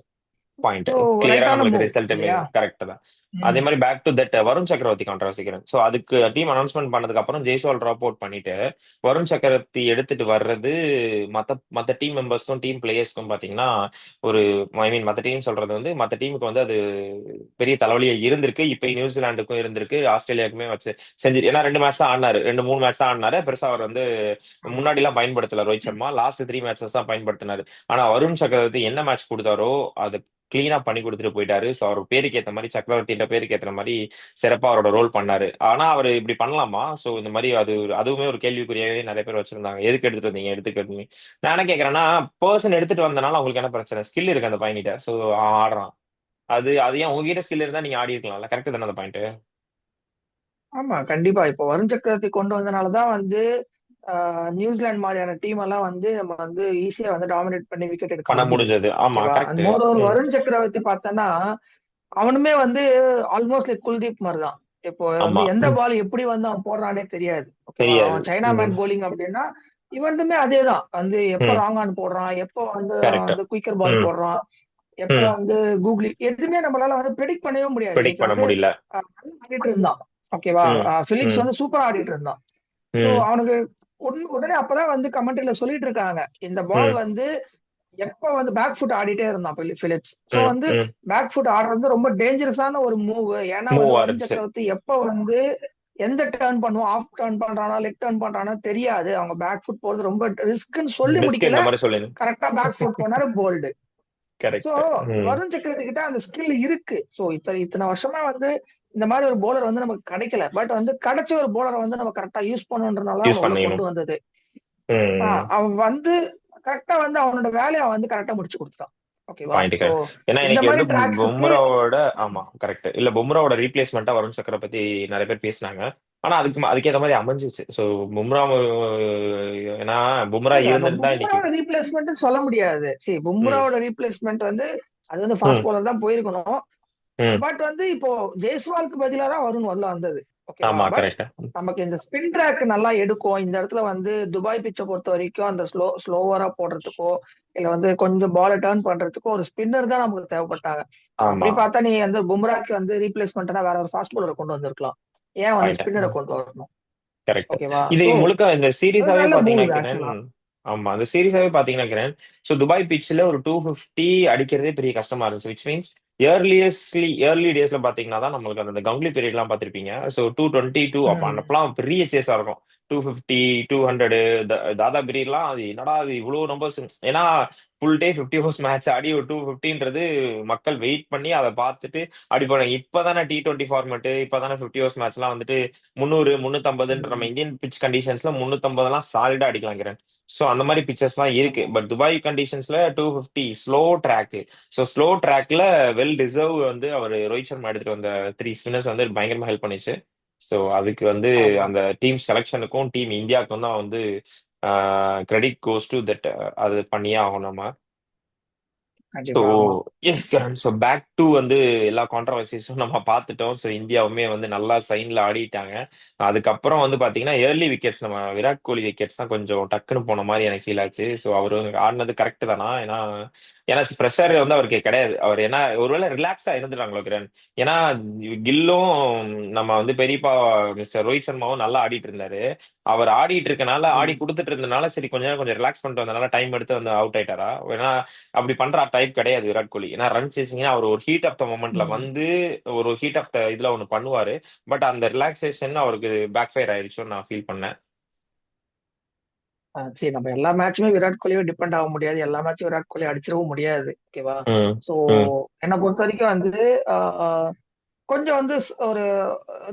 பாயிண்ட். ஸோ கிளியரா ரைட்டான நம்மளுக்கு மூவ் ரிசல்ட்டுமே இல்லையா? கரெக்ட் தான். அதே ம். மாதிரி பேக் டு தட் வருண் சக்கரவர்த்தி கான்ட்ரவர்சிக்கிறேன். ஸோ அதுக்கு டீம் அனௌன்ஸ்மெண்ட் பண்ணதுக்கு அப்புறம் ஜெய்ஸ்வால் ட்ராப் அவுட் பண்ணிட்டு வருண் சக்கரவர்த்தி எடுத்துட்டு வர்றது மத்த மத்த டீம் மெம்பர்ஸ்க்கும் டீம் பிளேயர்ஸ்க்கும் பாத்தீங்கன்னா ஒரு ஐ மீன் மத்த டீம் சொல்றது வந்து மத்த டீமுக்கு வந்து அது பெரிய தலைவலியா இருந்திருக்கு. இப்ப நியூசிலாந்துக்கும் இருந்திருக்கு, ஆஸ்திரேலியாவுக்குமே வச்சு செஞ்சு. ஏன்னா 2 மேட்ச் தான் ஆடினாரு, 2 3 மேட்ச் தான் ஆடினாரு. பெருசா அவர் வந்து ஆமா. முன்னாடி எல்லாம் பயன்படுத்தல ரோஹித் சர்மா. லாஸ்ட் 3 மேட்சஸ் தான் பயன்படுத்தினாரு. ஆனா வருண் சக்கரவர்த்தி என்ன மேட்ச் கொடுத்தாரோ அது கிளீனா பண்ணி கொடுத்துட்டு போயிட்டாரு. சோ அவர் பேருக்கு ஏத்த மாதிரி, சக்கரவர்த்தின்ற பேருக்கு ஏத்த மாதிரி சிறப்பா அவரோட ரோல் பண்ணாரு. ஆனா அவர் இப்படி பண்ணலாமா? சோ இந்த மாதிரி அதுவுமே ஒரு கேள்விக்குறியாவே நிறைய பேர் வச்சிருந்தாங்க. எதுக்கு எடுத்துட்டு வந்தீங்க, எடுத்துக்கிட்டு நான் என்ன கேக்குறேன்னா, பர்சன் எடுத்துட்டு வந்தனால அவங்களுக்கு என்ன பிரச்சனை? ஸ்கில் இருக்கு அந்த பையன்கிட்ட, சோ ஆடுறான். அது ஏன் உங்ககிட்ட ஸ்கில் இருந்தா நீங்க ஆடி இருக்கலாம்ல. கரெக்ட் தானே அந்த பாயிண்ட்? ஆமா கண்டிப்பா. இப்போ வருண் சக்கரவர்த்தி கொண்டு வந்தனாலதான் வந்து நியூசிலாந்து மாதிரியான டீம் எல்லாம் வந்து நம்ம வந்து ஈஸியா வந்து டாமினேட் பண்ணி விக்கெட் எடுக்க பண்ண முடிஞ்சது. முடிஞ்சது. ஆமா ஓகேவா? And correct. மோர் ஓவர் ம். வருண் சக்கரவர்த்தி பார்த்தோன்னா அவனுமே வந்து ஆல்மோஸ்ட் லைக் குல்தீப் மாதிரி தான். இப்போ வந்து ஆமா. எந்த பால் எப்படி வந்து அவன் போடுறானே தெரியாது. ஓகேவா? தெரியாது. அவன் சைனா ம். மேன் போலிங் அப்படின்னா இவனுமே அதேதான். வந்து எப்போ ம். ராங் ஆன் போடுறான், எப்போ வந்து அவன் கரெக்ட். வந்து குயிக்கர் பால் ம். போடுறான், எப்போ ம். வந்து கூகுளி எதுவுமே நம்மளால வந்து ப்ரெடிக்ட் பண்ணவே முடியாது. ப்ரெடிக்ட் இன்னைக்கு பண்ண வந்து முடியல. நல்லா ஆடிட்டு இருந்தான். ஓகேவா? ம். பிலிப்ஸ் ம். வந்து சூப்பரா ஆடிட்டு இருந்தான். சோ ம். அவனுக்கு உடனே அப்பதான் வந்து கமெண்ட்ரியில சொல்லிட்டு இருக்காங்க, இந்த பால் ம். வந்து எப்ப வந்து பேக் ஃபுட் ஆடிட்டே இருந்தான் பிலிப்ஸ். சோ ம். வந்து ம். பேக் ஃபுட் ஆடுறது ரொம்ப டேஞ்சரஸான ஒரு மூவ். ஏன்னா வந்து மூவ் வருண் ஆச்சு. சக்கரவர்த்தி எப்ப வந்து எந்த டர்ன் பண்ணுவோம், ஆஃப் டர்ன் பண்றானா லெக் டர்ன் பண்றானா தெரியாது. அவங்க பேக் ஃபுட் போறது ரொம்ப ரிஸ்க்னு சொல்லி டிஸ்க் முடிக்கல. இந்த மாதிரி சொல்லி. கரெக்டா பேக் ஃபுட் போனாரு, போல்டு. So correct. ம். வருண் சக்கரவர்த்தி கிட்ட அந்த ஸ்கில் இருக்கு. சோ இத்தனை இத்தனை வருஷமா வந்து இந்த மாதிரி ஒரு போலர் வந்து நமக்கு கிடைக்கல. பட் வந்து கிடைச்ச ஒரு போலரை வந்து நம்ம கரெக்டா யூஸ் பண்ணுன்றனால யூஸ் அவனை உள்ள கொண்டு பண்ணிக்கணும். வந்தது. ம். அவன் வந்து கரெக்டா வந்து அவனோட வேலையை அவன் வந்து கரெக்டா முடிச்சு கொடுத்துட்டான். ஓகேவா? Point so correct. ஏன்னா இந்த இன்னைக்கு மாதிரி வந்து டிராக்ஸுக்கு பும்ராவோட, ஆமா கரெக்ட், இல்ல பும்ராவோட ரீப்ளேஸ்மெண்டா வருண் சக்கரை பத்தி நிறைய பேர் பேசினாங்க. ஆனா அதுக்கேத்த மாதிரி அமைஞ்சிச்சு. சோ பும்ரா ஏன்னா பும்ரா இல்ல நம்ம இருந்திருந்தா இன்னைக்கு. பும்ராவோட ரீப்ளேஸ்மெண்ட் சொல்ல முடியாது. சரி, ம். பும்ராவோட ரீப்ளேஸ்மெண்ட் வந்து அது வந்து ஃபாஸ்ட் ம். போலர் தான் போயிருக்கணும். ம். பட் வந்து இப்போ ஜெய்ஸ்வாலுக்கு பதிலா தான் வருண் வரல வந்தது. ஓகேவா? ஆமா பட் கரெக்ட். நமக்கு இந்த ஸ்பின் ட்ராக் நல்லா எடுக்கும். இந்த இடத்துல வந்து துபாய் பிச்சை பொறுத்த வரைக்கும் அந்த ஸ்லோவரா போடுறதுக்கோ இல்ல வந்து கொஞ்சம் பால டர்ன் பண்றதுக்கோ ஒரு ஸ்பின்னர் தான் நமக்கு தேவைப்பட்டாங்க. ஆமா. அப்படி பார்த்தா நீ வந்து பும்ராக்கு வந்து ரீப்ளேஸ்மெண்ட்னா வேற ஒரு ஃபாஸ்ட் பாலரை கொண்டு வந்திருக்கலாம். ஏன் வந்து பாயிண்ட். ஸ்பின்னரை கொண்டு வரணும்? கரெக்ட். ஓகேவா? இது சோ முழுக்க இந்த அது சீரீஸாவே நல்ல மூவ் பாத்தீங்கன்னா இது கிரண். ஆக்சுவலா. ஆமா அந்த சீரீஸாவே பாத்தீங்கன்னா கிரண், ஸோ துபாய் பிச்சில் ஒரு 250 அடிக்கிறதே பெரிய கஷ்டமா இருந்துச்சு. விச் மீன்ஸ் ஏர்லி டேஸ்ல பாத்தீங்கன்னா தான் நம்மளுக்கு அந்த கங்குலி பீரியட் எல்லாம் பார்த்திருப்பீங்க. ஸோ 222 அப்ப ம். அப்பெல்லாம் பெரிய சேஸா இருக்கும். 250 200 தாதா பீரியட்லாம் அது என்னடா அது இவ்வளவு நம்பர்ஸ். ஏன்னா ஃபுல் டே 50 ஹவர்ஸ் மேட்ச் ஆடி ஒரு 250ன்றது மக்கள் வெயிட் பண்ணி அதை பார்த்துட்டு அப்படி போனாங்க. இப்பதானே T20 ஃபார்மேட், இப்பதானே 50 ஹவர்ஸ் மேட்ச்லாம் வந்துட்டு 300 350 நம்ம ம். இந்தியன் பிச் கண்டிஷன்ஸ்ல 350 எல்லாம் சாலிடா அடிக்கலாங்கிறேன். சோ அந்த மாதிரி பிச்சர்ஸ் எல்லாம் இருக்கு. ஆமா. பட் துபாய் கண்டிஷன்ஸ்ல 250 ஸ்லோ ட்ராக். ஸோ ஸ்லோ ட்ராக்ல வெல் டிசர்வ் வந்து அவர் ரோஹித் சர்மா எடுத்துட்டு வந்த 3 ஸ்பின்னர்ஸ் வந்து பயங்கரமா ஹெல்ப் பண்ணிச்சு. ஸோ அதுக்கு வந்து ஆமா. அந்த டீம் செலெக்ஷனுக்கும் டீம் இந்தியாவுக்கும் தான் வந்து கிரெடிட் கோஸ் டு தட். அது பண்ணியே ஆகணும் நம்ம. ஸோ கண்டிப்பா. ஆமா. Yes Karan, so back to வந்து எல்லா கான்ட்ரவர்சிஸும் நம்ம பார்த்துட்டோம். ஸோ இந்தியாவுமே வந்து நல்லா சைன்ல ஆடிட்டாங்க. அதுக்கப்புறம் வந்து பாத்தீங்கன்னா ஏர்லி விக்கெட்ஸ் நம்ம விராட் கோலி விக்கெட்ஸ் தான் கொஞ்சம் டக்குன்னு போன மாதிரி எனக்கு ஃபீல் ஆச்சு. ஸோ அவர் ஆடினது கரெக்ட் தானா? ஏன்னா ஏன்னா ப்ரெஷர் வந்து அவருக்கு கிடையாது. அவர் ஏன்னா ஒருவேளை ரிலாக்ஸா இருந்துட்டாங்களோ கிரண். ஏன்னா கில்லும் நம்ம வந்து பெரியப்பா மிஸ்டர் ரோஹித் சர்மாவும் நல்லா ஆடிட்டு இருந்தாரு. அவர் ஆடிட்டு இருக்கனால ஆடி ம். கொடுத்துட்டு இருந்தனால சரி கொஞ்ச நேரம் கொஞ்சம் ரிலாக்ஸ் பண்ணிட்டு வந்தனால டைம் எடுத்து வந்து அவுட் ஆயிட்டாரா? ஏன்னா அப்படி பண்ற டைப் கிடையாது விராட் கோலி. ஏன்னா ரன் சேசிங்னா அவர் ஒரு ஹீட் ஆஃப் த மொமெண்ட்ல ம். வந்து ஒரு ஹீட் ஆஃப் த இதுல ஒண்ணு பண்ணுவாரு. பட் அந்த ரிலாக்ஸேஷன் அவருக்கு பேக் ஃபயர் ஆயிடுச்சுன்னு நான் ஃபீல் பண்ணேன். சரி, நம்ம எல்லா மேட்சுமே விராட் கோலியே டிபெண்ட் ஆக முடியாது. எல்லா மேட்சும் விராட் கோலி அடிச்சிடவும் முடியாது. ஓகேவா? ம். ஸோ ம். என்னை பொறுத்த வரைக்கும் வந்து கொஞ்சம் வந்து ஒரு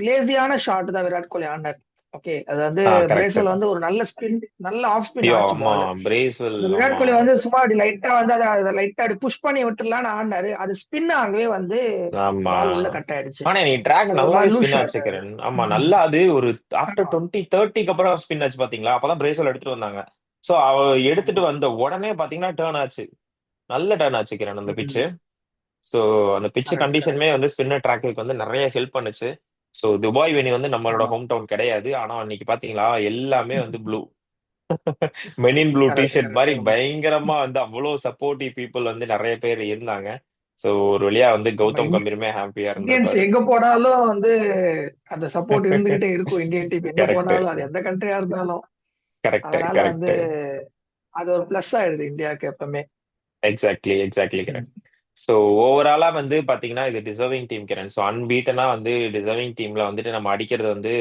லேசியான ஷாட் தான் விராட் கோலி ஆடினார். ஓகே, அது வந்து கரெக்ட். பிரேசல் வந்து ஒரு நல்ல ஸ்பின், நல்ல ஆஃப் ஸ்பின் ஐயோ ஆச்சு ஆமா, பால். பிரேஸ்வெல் அந்த விராட் ஆமா. கோலி வந்து சும்மா அப்படி லைட்டா வந்து அதை லைட்டா அப்படி புஷ் பண்ணி விட்டுலான்னு ஆடினாரு. அது ஸ்பின் ஆகவே வந்து ஆமா. பால் உள்ள கட் ஆயிடுச்சு. ஆனா நீ ட்ராக் ஒரு நல்லாவே மாதிரி லூஸ் ஸ்பின் ஷாட் அது. ஆச்சுக்கிறேன். ஆமா ம். நல்லா அது ஒரு ஆஃப்டர் ஆமா. 2030க்கு அப்புறம் ஸ்பின் ஆச்சு பாத்தீங்களா? அப்பதான் பிரேஸ்வெல் எடுத்துட்டு வந்தாங்க. சோ அவ எடுத்துட்டு ஆமா. வந்த உடனே பாத்தீங்கன்னா டேர்ன் ஆச்சு. நல்ல டேர்ன் ஆச்சு கிரண் அந்த பிட்ச். ம். ஸோ அந்த பிட்ச் கரெக்ட், கண்டிஷனுமே கரெக்ட். வந்து ஸ்பின்னர் டிராக்குக்கு வந்து நிறைய ஹெல்ப் பண்ணுச்சு. ஸோ துபாய் வெனி வந்து நம்மளோட ஆமா. ஹோம் டவுன் கிடையாது. ஆனா அன்னைக்கு பாத்தீங்களா எல்லாமே வந்து blue, மெனின் blue correct, T shirt correct. மாதிரி ஆமா. பயங்கரமா வந்து அவ்வளவு சப்போர்ட்டிவ் பீப்புள் வந்து நிறைய பேர் இருந்தாங்க. ஸோ ஒரு வழியா வந்து ஆமா. கௌதம் கம்பீருமே ஹாப்பியா இந்தியன்ஸ் இருந்திருப்பாரு. எங்க போனாலும் வந்து அந்த சப்போர்ட் இருந்துகிட்டே இருக்கும். இந்தியன் டீம் எங்க கரெக்ட். போனாலும், அது எந்த கண்ட்ரியா இருந்தாலும். கரெக்ட். அதனால வந்து கரெக்ட். அது ஒரு பிளஸ் ஆயிடுது இந்தியாவுக்கு எப்பவுமே. எக்ஸாக்ட்லி. எக்ஸாக்ட்லி ம். கரெக்ட். ஸோ ஓவராலா வந்து பாத்தீங்கன்னா இது டிசர்விங் டீம் கிரண். ஸோ அன்பீட்டனா வந்து டிசர்விங் டீம்ல வந்துட்டு நம்ம அடிக்கிறது வந்து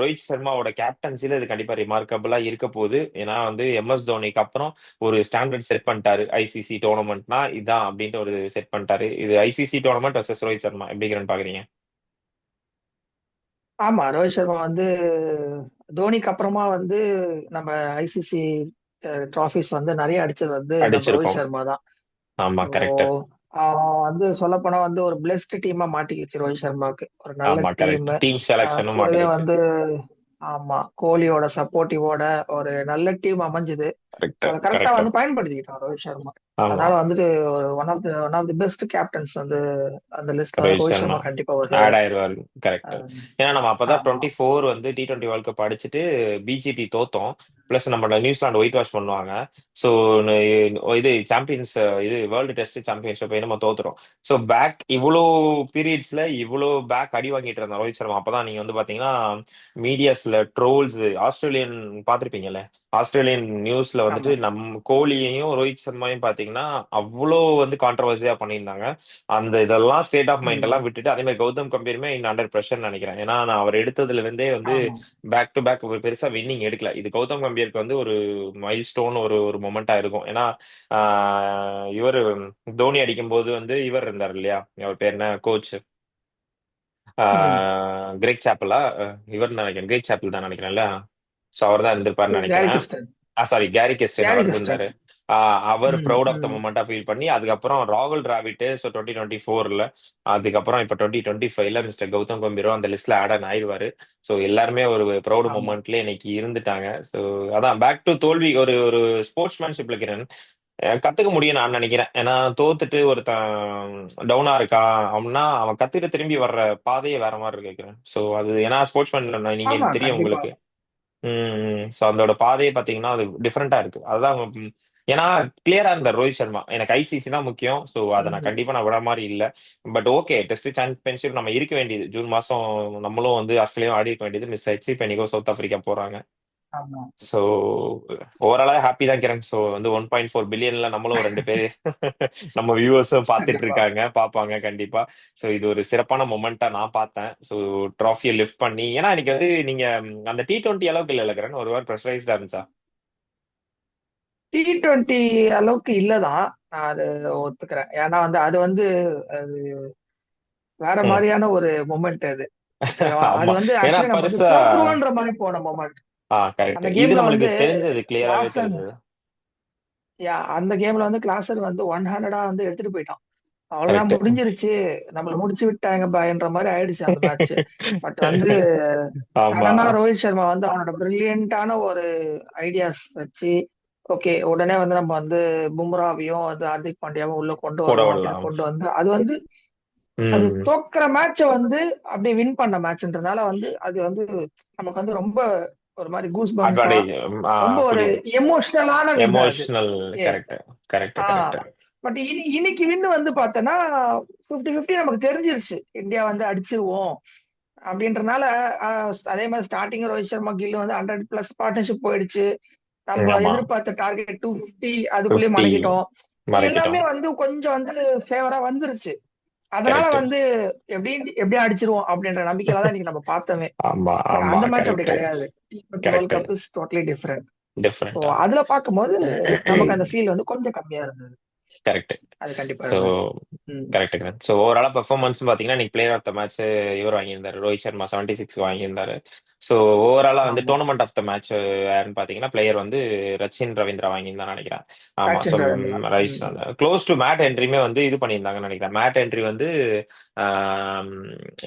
ரோஹித் சர்மாவோட கேப்டன்சில இது கண்டிப்பா ரிமார்க்கபிளா இருக்க போகுது. ஏன்னா வந்து MS தோனிக்கு அப்புறம் ஒரு ஸ்டாண்டர்ட் செட் பண்ணிட்டாரு. ஐசிசி டோர்னமெண்ட்னா இதான் அப்படின்ட்டு ஒரு செட் பண்ணிட்டாரு. இது ICC tournament versus Rohit Sharma எப்படி கிரண் பாக்குறீங்க? ஆமா, ரோஹித் சர்மா வந்து தோனிக்கு அப்புறமா வந்து நம்ம ஐசிசி டிராஃபிஸ் வந்து நிறைய அடிச்சது வந்து நம்ம ரோஹித் அடிச்சிருக்கோம். சர்மா தான். ஆமா ஸோ கரெக்ட். வந்து சொல்லப்போனா வந்து ஒரு பிளெஸ்ட் டீமா மாட்டிக்கிச்சு ரோஹித் சர்மாவுக்கு. ஒரு நல்ல ஆமா டீம். கரெக்ட். டீம் செலக்ஷனும் கூடவே மாட்டிக்கிச்சு. வந்து ஆமா, கோலியோட சப்போர்ட்டிவோட ஒரு நல்ல டீம் அமைஞ்சுது. கரெக்ட். அதை கரெக்டா கரெக்ட். வந்து பயன்படுத்திக்கிட்டான் ரோஹித் சர்மா. ஆமா. அதனால வந்துட்டு ஒரு one of the best captains வந்து அந்த லிஸ்ட்ல வந்து ரோஹித் ரோஹித் சர்மா சர்மா கண்டிப்பா வருவாரு. ஆட் ஆயிருவாரு. கரெக்ட். அஹ் ஏன்னா நம்ம அப்பதான் ஆமா. 24 வந்து T20 வேர்ல்ட் கப் அடிச்சுட்டு பிஜிடி தோத்தோம். பிளஸ் நம்ம நியூசிலாந்து ஒயிட் வாஷ் பண்ணுவாங்க. ஸோ இது சாம்பியன்ஸ், இது வேர்ல்டு டெஸ்ட் சாம்பியன்ஷிப் நம்ம தோத்துறோம். ஸோ பேக் இவ்வளோ பீரியட்ஸ்ல இவ்வளோ பேக் அடி வாங்கிட்டு இருந்தோம் ரோஹித் சர்மா. அப்பதான் நீங்க வந்து பாத்தீங்கன்னா மீடியாஸ்ல ட்ரோல்ஸ் ஆஸ்திரேலியன் பார்த்திருப்பீங்கல்ல. ஆஸ்திரேலியன் நியூஸ்ல வந்துட்டு ஆமா. கோலியையும் ரோஹித் சர்மாவையும் பாத்தீங்கன்னா அவ்வளோ வந்து கான்ட்ரவர்சியா பண்ணியிருந்தாங்க. அந்த இதெல்லாம் ஸ்டேட் ஆஃப் மைண்ட் ம். எல்லாம் விட்டுட்டு அதே மாதிரி கௌதம் கம்பீருமே இந்த அண்டர் ப்ரெஷர் நினைக்கிறேன். ஏன்னா நான் அவர் எடுத்ததுல இருந்தே வந்து ஆமா. பேக் டு பேக் ஒரு பெருசா வின்னிங் எடுக்கல. இது கௌதம் கம்பீருக்கு வந்து ஒரு மைல் ஸ்டோன், ஒரு ஒரு மொமெண்டா இருக்கும். ஏன்னா இவர் தோனி அடிக்கும் போது வந்து இவர் இருந்தார் இல்லையா, அவர் பேர் என்ன கோச், ம். கிரேக் சாப்பலா, இவர் நினைக்கிறேன் கிரேக் சாப்பல் தான் நினைக்கிறேன்ல. ஸோ அவர் தான் இருந்திருப்பாருன்னு கேரி நினைக்கிறேன். கிறிஸ்டன். சாரி கேரி கெஸ்டன் கேரி அவர் கிறிஸ்டன். இருந்தாரு. அவர் ம். ப்ரௌட் ஆஃப் த ம். மூமெண்டா ஃபீல் பண்ணி அதுக்கப்புறம் ராகுல் டிராவிட். ஸோ 2024ல அதுக்கப்புறம் இப்போ 2025ல மிஸ்டர் கௌதம் கம்பீரும் அந்த லிஸ்ட்ல ஆட் ஆன் ஆயிடுவாரு. ஸோ எல்லாருமே ஒரு ப்ரௌட் ஆமா. மூமெண்ட்ல இன்னைக்கு இருந்துட்டாங்க. ஸோ அதான் பேக் டு தோல்வி ஒரு ஒரு ஸ்போர்ட்ஸ்மேன்ஷிப்ல கிரண் கத்துக்க முடியும் நான் நினைக்கிறேன். ஏன்னா தோத்துட்டு ஒருத்தன் டவுனா இருக்கான் அப்படின்னா அவன் கத்துட்டு திரும்பி வர்ற பாதையே வேற மாதிரி இருக்கு கிரண். ஸோ அது ஏன்னா ஸ்போர்ட்ஸ்மேன் நீங்க ஆமா. தெரியும் கண்டிப்பா. உங்களுக்கு. சோ அதோட பாதையை பாத்தீங்கன்னா அது டிஃப்ரெண்டா இருக்கு. அதுதான் ஏன்னா கிளியரா இருந்தார் ரோஹித் சர்மா. எனக்கு ஐசிசி தான் முக்கியம். ஸோ அதை நான் ம். கண்டிப்பா நான் விட மாதிரி இல்ல. பட் ஓகே, டெஸ்ட் சாம்பியன்ஷிப் நம்ம இருக்க வேண்டியது ஜூன் மாசம். நம்மளும் வந்து ஆஸ்திரேலியாவும் ஆடி இருக்க வேண்டியது மிஸ் ஆயிடுச்சு. இப்ப இன்னைக்கோ சவுத் ஆப்பிரிக்கா போறாங்க. ஆமா. ஸோ ஓவராலா ஹாப்பி தான் கிரண். ஸோ வந்து 1.4 பில்லியன்ல நம்மளும் ரெண்டு பேர் நம்ம வியூவர்ஸும் பார்த்துட்டு கண்டிப்பா. இருக்காங்க, பார்ப்பாங்க கண்டிப்பா. ஸோ இது ஒரு சிறப்பான மொமெண்டா நான் பார்த்தேன். ஸோ ட்ராஃபியை லிஃப்ட் பண்ணி ஏன்னா இன்னைக்கு வந்து நீங்க அந்த T20 அளவுக்கு இல்ல கிரண், ஒரு வாரம் ப்ரெஷரைஸ்டா இருந்துச்சா? T20 அளவுக்கு இல்லதான். நான் அது ஒத்துக்கிறேன். ஏன்னா வந்து அது வந்து அது வேற ம். மாதிரியான ஒரு மொமெண்ட் அது. ஓகேவா? அது ஆமா. வந்து ஏன்னா ஆக்சுவலி நம்ம வந்து பெருசா தோத்துருவோன்ற மாதிரி போன மொமெண்ட். கரெக்ட். அந்த இது கேம்ல நம்மளுக்கு வந்து தெரிஞ்சது, கிளியராவே கிளாசன் தெரிஞ்சது. அந்த கேம்ல வந்து கிளாசர் வந்து 100 வந்து எடுத்துட்டு போயிட்டான். அவ்வளவுதான் கரெக்ட். முடிஞ்சிருச்சு, நம்மள முடிச்சு விட்டாங்க பாயன்ற மாதிரி ஆயிடுச்சு அந்த மேட்ச். பட் வந்து ஆமா. சடனா ரோஹித் சர்மா வந்து அவனோட பிரில்லியண்டான ஒரு ஐடியாஸ் வச்சு, ஓகே உடனே வந்து நம்ம வந்து பும்ராவையும் வந்து ஹார்திக் பாண்டியாவும் உள்ள கொண்டு போட வருவோம் அப்படின்னு விடலாம். கொண்டு வந்து அது வந்து அது ம். தோக்குற மேட்ச வந்து அப்படியே வின் பண்ண மேட்ச்ன்றதுனால வந்து அது வந்து நமக்கு வந்து ரொம்ப ஒரு மாதிரி கூஸ் பம்ஸா, அட்வான்டேஜ். ரொம்ப ஒரு புரியுது. எமோஷனலான வின் அது. Emotional. Correct. Correct. Correct. But இன்னைக்கு வின்னு வந்து பார்த்தோன்னா 50-50 நமக்கு தெரிஞ்சிருச்சு இந்தியா வந்து அடிச்சிருவோம் அப்படின்றனால. அதே மாதிரி ஸ்டார்டிங் ரோஹித் சர்மா கில் வந்து 100+ பார்ட்னர்ஷிப் போயிடுச்சு. நம்ம ஆமா. எதிர்பார்த்த டார்கெட் 250 அதுக்குள்ளேயே 50 மடக்கிட்டோம். எல்லாமே மறைக்கிட்டோம். வந்து கொஞ்சம் வந்து ஃபேவரா வந்துருச்சு. அதனால கரெக்ட். வந்து எப்படி எப்படியும் அடிச்சிருவோம் அப்படின்ற நம்பிக்கையில தான் இன்னைக்கு நம்ம பார்த்தோமே. ஆமா. பட் ஆமா. அந்த மேட்ச் அப்படி கரெக்ட். கிடையாது. T20 world correct. Cup is totally different. So டிஃப்ரெண்டா. அதுல பார்க்கும்போது நமக்கு அந்த ஃபீல் வந்து கொஞ்சம் கம்மியா இருந்தது. கரெக்ட். அது கண்டிப்பா ஸோ இருந்தது. ம். Correct correct. ஸோ ஓவராலா பெர்ஃபார்மன்ஸ் பாத்தீங்கன்னா இன்னைக்கு பிளேயர் ஆஃப் த மேட்ச் இவர் வாங்கியிருந்தாரு, ரோஹித் சர்மா 76 வாங்கியிருந்தாரு. ஸோ ஓவராலா வந்து ஆமா. டோர்னமெண்ட் ஆஃப் த மேட்ச் யாருன்னு பாத்தீங்கன்னா பிளேயர் வந்து ரச்சின் ரவீந்திரா வாங்கியிருந்தான்னு நினைக்கிறேன். ஆமா. ஸோ சச்சின் ரவீந்திரா. ரைட். ம். க்ளோஸ் டு மேட் என்ட்ரியுமே வந்து இது பண்ணியிருந்தாங்கன்னு நினைக்கிறேன். மேட் என்ட்ரி வந்து ஆம்,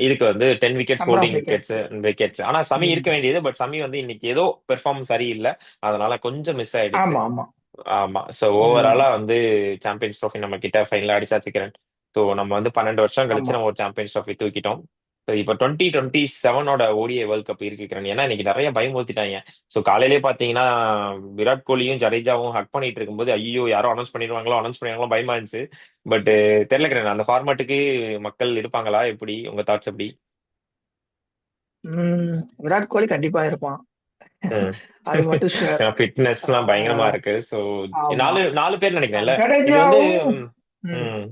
இதுக்கு வந்து 10 wickets number of holding wickets wickets. Wickets ஆனா சமி ம். இருக்க வேண்டியது. பட் சமி வந்து இன்னைக்கு ஏதோ பெர்ஃபார்மன்ஸ் சரியில்லை, அதனால கொஞ்சம் மிஸ் ஆயிடுச்சு. ஆமா, ஆமா. ஆமா. சோ ம். ஓவராலா வந்து சாம்பியன்ஸ் ட்ரோஃபி நம்ம கிட்ட ஃபைனலா அடிச்சாச்சுக்கிறேன். ஸோ நம்ம வந்து 12 வருஷம் கழிச்சு ஆமா. நம்ம ஒரு சாம்பியன்ஸ் ட்ரோஃபி தூக்கிட்டோம். ஸோ இப்போ 2027 ஓடிஐ வேர்ல்ட் கப் இருக்குக்கிறேன். ஏன்னா இன்னைக்கு நிறைய பயமுறுத்திட்டாங்க. ஸோ காலையிலேயே பாத்தீங்கன்னா விராட் கோலியும் ஜடேஜாவும் ஹக் பண்ணிட்டு இருக்கும்போது ஐயோ யாரோ அனௌன்ஸ் பண்ணிடுவாங்களோ பயமா இருந்துச்சு. பட் தெரியல கிரண், அந்த ஃபார்மேட்டுக்கு மக்கள் இருப்பாங்களா? எப்படி உங்க தாட்ஸ் எப்படி? விராட் கோலி கண்டிப்பா இருப்பான். ம். அது மட்டும் ஷுர். ஃபிட்னஸ் எல்லாம் பயங்கரமா இருக்கு. ஸோ ஆமா. நாலு நாலு பேர் நினைக்கிறேன்ல. இது வந்து ஜடேஜாவும் ம், ம்.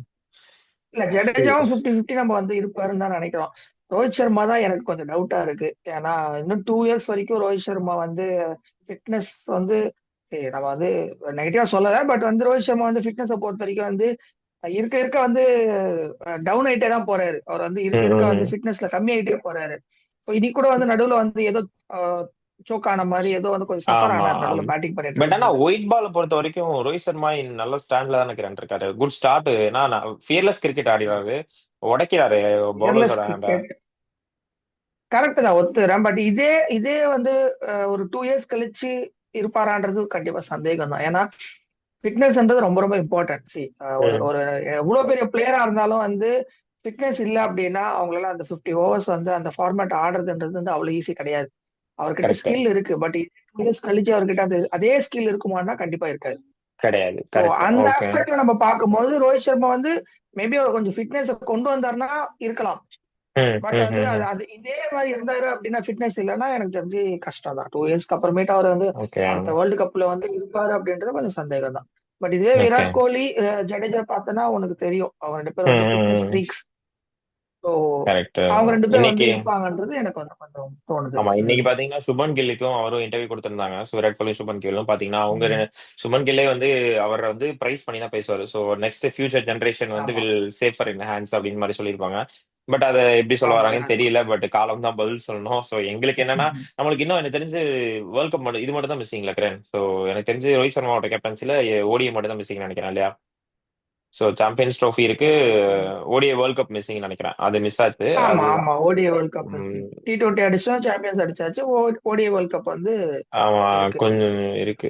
இல்ல ஜடேஜாவும் 50-50 நம்ம வந்து இருப்பாருன்னு தான் நினைக்கிறோம். ரோஹித் சர்மா தான் எனக்கு கொஞ்சம் டவுட்டா இருக்கு. ஏன்னா இன்னும் 2 இயர்ஸ் வரைக்கும் ரோஹித் சர்மா வந்து ஃபிட்னஸ் வந்து சரி, நம்ம வந்து நெகட்டிவா சொல்லல. பட் வந்து ரோஹித் சர்மா வந்து ஃபிட்னஸை பொறுத்த வரைக்கும் வந்து இருக்க இருக்க வந்து டவுன் ஆயிட்டே தான் போறாரு. அவர் வந்து ம். இருக்க இருக்க வந்து ம். ஃபிட்னஸ்ல கம்மி ஆயிட்டே போறாரு. இப்போ இன்னைக்கு கூட வந்து நடுவுல வந்து ஏதோ சோக் ஆன மாதிரி ஏதோ வந்து கொஞ்சம் சஃபர் ஆமா. ஆனார் நடுவுல ஆமா. பேட்டிங் பண்ணிட்டு பட் ஆனா இருக்கும்போது. ஒயிட் பால் பொறுத்த வரைக்கும் ரோஹித் சர்மா நல்ல ஸ்டாண்ட்ல தானே இருக்காரு. Good start. ஏன்னா ஃபியர்லெஸ் கிரிக்கெட் ஆடிறாரு, உடைக்கிறாரு ஃபியர்லெஸ் பவுலர்ஸோட ஹேண்ட. கிரிக்கெட் கரெக்ட் தான், ஒத்துறேன். பட் இதே இதே வந்து ஒரு 2 இயர்ஸ் கழிச்சு இருப்பாரான்றது கண்டிப்பா சந்தேகம் தான். ஏன்னா ஃபிட்னஸ்ன்றது ரொம்ப ரொம்ப இம்பார்ட்டன்ட். சி ஒரு ம். ஒரு எவ்வளவு பெரிய பிளேயரா இருந்தாலும் வந்து ஃபிட்னஸ் இல்ல அப்படின்னா அவங்களால அந்த 50 ஓவர்ஸ் வந்து அந்த ஃபார்மேட் ஆடுறதுன்றது வந்து அவ்வளவு ஈஸி கிடையாது. அவர்கிட்ட கரெக்ட். ஸ்கில் இருக்கு. பட் 2 இயர்ஸ் கழிச்சு அவர்கிட்ட அது அதே ஸ்கில் இருக்குமான்னா கண்டிப்பா இருக்காது. கிடையாது. So correct. அந்த ஓகே. ஆஸ்பெக்ட்ல நம்ம பார்க்கும்போது ரோஹித் சர்மா வந்து மேபி அவர் கொஞ்சம் ஃபிட்னஸ் கொண்டு வந்தாருன்னா இருக்கலாம். ம். பட் ம். வந்து அது ம். அது இதே மாதிரி இருந்தாரு அப்படின்னா ஃபிட்னஸ் இல்லைன்னா எனக்கு தெரிஞ்சு கஷ்டம் தான். 2 இயர்ஸ்க்கு அப்புறமேட்டு அவர் வந்து ஓகே. அடுத்த வேர்ல்டு கப்ல வந்து இருப்பாரு அப்படின்றது கொஞ்சம் சந்தேகம் தான். பட் இதுவே ஓகே. விராட் கோலி ஜடேஜா பார்த்தனா உனக்கு தெரியும் அவங்க 2 பேரும் வந்து ஃபிட்னஸ் ம். ஃப்ரீக்ஸ். So correct. அவங்க 2 பேரும் வந்து இன்னைக்கு இருப்பாங்கன்றது எனக்கு வந்து கொஞ்சம் தோணுது. ஆமா, இன்னைக்கு ம். பாத்தீங்கன்னா சுபன் கில்லுக்கும் அவரும் இன்டர்வியூ கொடுத்திருந்தாங்க. ஸோ விராட் கோலி சுபன் கில்லும் பாத்தீங்கன்னா அவங்க ம். சுபன் கில்லே வந்து அவர் வந்து பிரைஸ் பண்ணி தான் பேசுவாரு. ஸோ நெக்ஸ்ட் ஃபியூச்சர் ஜெனரேஷன் வந்து ஆமா, வில் சேஃபர் இன் ஹேண்ட்ஸ் அப்படின்னு மாதிரி சொல்லியிருப்பாங்க. பட் அதை எப்படி சொல்ல ஆமா. வராங்கன்னு கண்டிப்பா. தெரியல. பட் காலம் தான் பதில் சொல்லணும். ஸோ எங்களுக்கு என்னன்னா நம்மளுக்கு இன்னும் எனக்கு தெரிஞ்சு வேர்ல்ட் கப் மட்டும் இது மட்டும் தான் மிஸ்ஸிங்ல கிரண். ஸோ எனக்கு தெரிஞ்சு ரோஹித் சர்மாவோட கேப்டன்சில ஓடிஐ மட்டும் தான் மிஸ்ஸிங் நினைக்கிறேன் இல்லையா? ஸோ சாம்பியன்ஸ் ட்ரோஃபி இருக்கு, ஓடிஐ வேர்ல்ட் கப் மிஸ்ஸிங் நினைக்கிறேன். அது மிஸ் ஆச்சு. ஆமா, அது ஆமா. ODI world cup missing. ம், T20 அடிச்சோம், சாம்பியன்ஸ் அடிச்சாச்சு. ஓடிஐ வேர்ல்ட் கப் வந்து ஆமா, இருக்கு. கொஞ்சம் இருக்கு.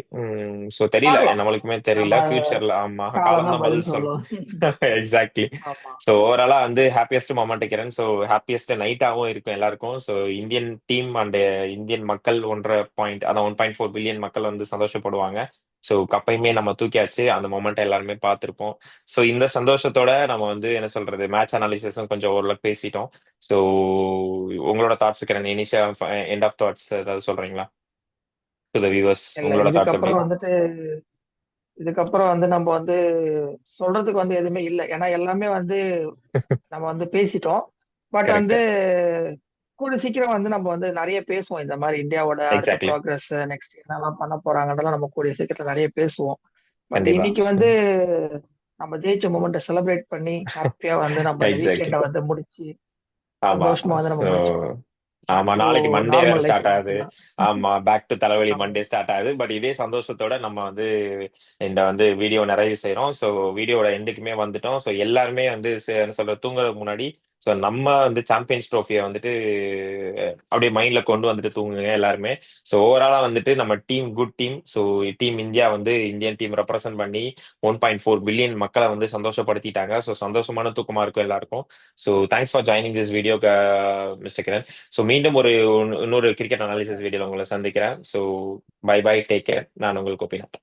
சோ தெரியல, பார்க்கலாம். நம்மளுக்குமே நம்ம தெரியல ஃபியூச்சர்ல. ஆமா, காலம் காலம் தான் தான் பதில் பதில் சொல்லும். சொல்லும். எக்ஸாக்ட்லி. ஆமா. ஸோ ஓவராலா வந்து ஹாப்பியஸ்ட் மொமெண்ட் இருக்கிறேன். ஸோ ஹாப்பியஸ்ட் நைட்டாகவும் இருக்கும் எல்லாருக்கும். So Indian team and Indian மக்கள் 1.5 அதான் 1.4 பில்லியன் மக்கள் வந்து சந்தோஷப்படுவாங்க. ஸோ கப்பையுமே நம்ம தூக்கியாச்சு. அந்த மொமெண்ட் எல்லாருமே பார்த்திருப்போம். ஸோ இந்த சந்தோஷத்தோட நம்ம வந்து என்ன சொல்றது, மேட்ச் அனாலிசிஸும் கொஞ்சம் ஓரளவுக்கு பேசிட்டோம். ஸோ உங்களோட தாட்ஸ் இருக்கிறேன். இனிஷியா எண்ட் ஆஃப் தாட்ஸ் ஏதாவது சொல்றீங்களா டு த வியூவர்ஸ்? இல்ல உங்களோட தாட்ஸ் எப்படி? இதுக்கப்புறம் வந்து நம்ம வந்து சொல்றதுக்கு வந்து எதுவுமே இல்லை. ஏன்னா எல்லாமே வந்து நம்ம வந்து பேசிட்டோம். But correct. வந்து கூட சீக்கிரம் வந்து நம்ம வந்து நிறைய பேசுவோம். இந்த மாதிரி இந்தியாவோட அடுத்த எக்ஸாக்ட்லி. ப்ராக்ரஸ் நெக்ஸ்ட் என்னெல்லாம் பண்ண போறாங்கன்றதெல்லாம் நம்ம கூடிய சீக்கிரத்துல நிறைய பேசுவோம். பட் கண்டிப்பா. இன்னைக்கு வந்து நம்ம ஜெயிச்ச மூமெண்ட்டை செலிப்ரேட் பண்ணி ஹாப்பியா வந்து நம்ம இந்த எக்ஸாக்ட்லி. வீக்கெண்டை வந்து முடிச்சு ஆமா. சந்தோஷமா வந்து நம்ம ஸோ முடிச்சுப்போம். ஆமா, பேக் டு நாளைக்கு மண்டே வேற நார்மல் லைஃப்ல ஸ்டார்ட் ஆகுது. மட்டும்தான். ஆமா, பேக் டு தலைவலி ஆமா. மண்டே ஸ்டார்ட் ஆகுது. பட் இதே சந்தோஷத்தோட நம்ம வந்து இந்த வந்து வீடியோ நிறைவு செய்றோம். ஸோ வீடியோட எண்டுக்குமே வந்துட்டோம். ஸோ எல்லாருமே வந்து என்ன சொல்ற தூங்குறதுக்கு முன்னாடி ஸோ நம்ம வந்து சாம்பியன்ஸ் ட்ரோஃபியை வந்துட்டு அப்படியே மைண்ட்ல கொண்டு வந்துட்டு தூங்குங்க எல்லாருமே. ஸோ ஓவராலா வந்துட்டு நம்ம team good team. So team India வந்து இந்தியன் டீம் ரெப்ரசென்ட் பண்ணி 1.4 பில்லியன் மக்களை வந்து சந்தோஷப்படுத்திட்டாங்க. ஸோ சந்தோஷமான தூக்கமா இருக்கும் எல்லாருக்கும். So thanks for joining this video mister Kiran. So மீண்டும் இன்னொரு கிரிக்கெட் அனாலிசிஸ் வீடியோல உங்களை சந்திக்கிறேன். So bye bye, take care. நான் உங்களுக்கு கோபிநாத்.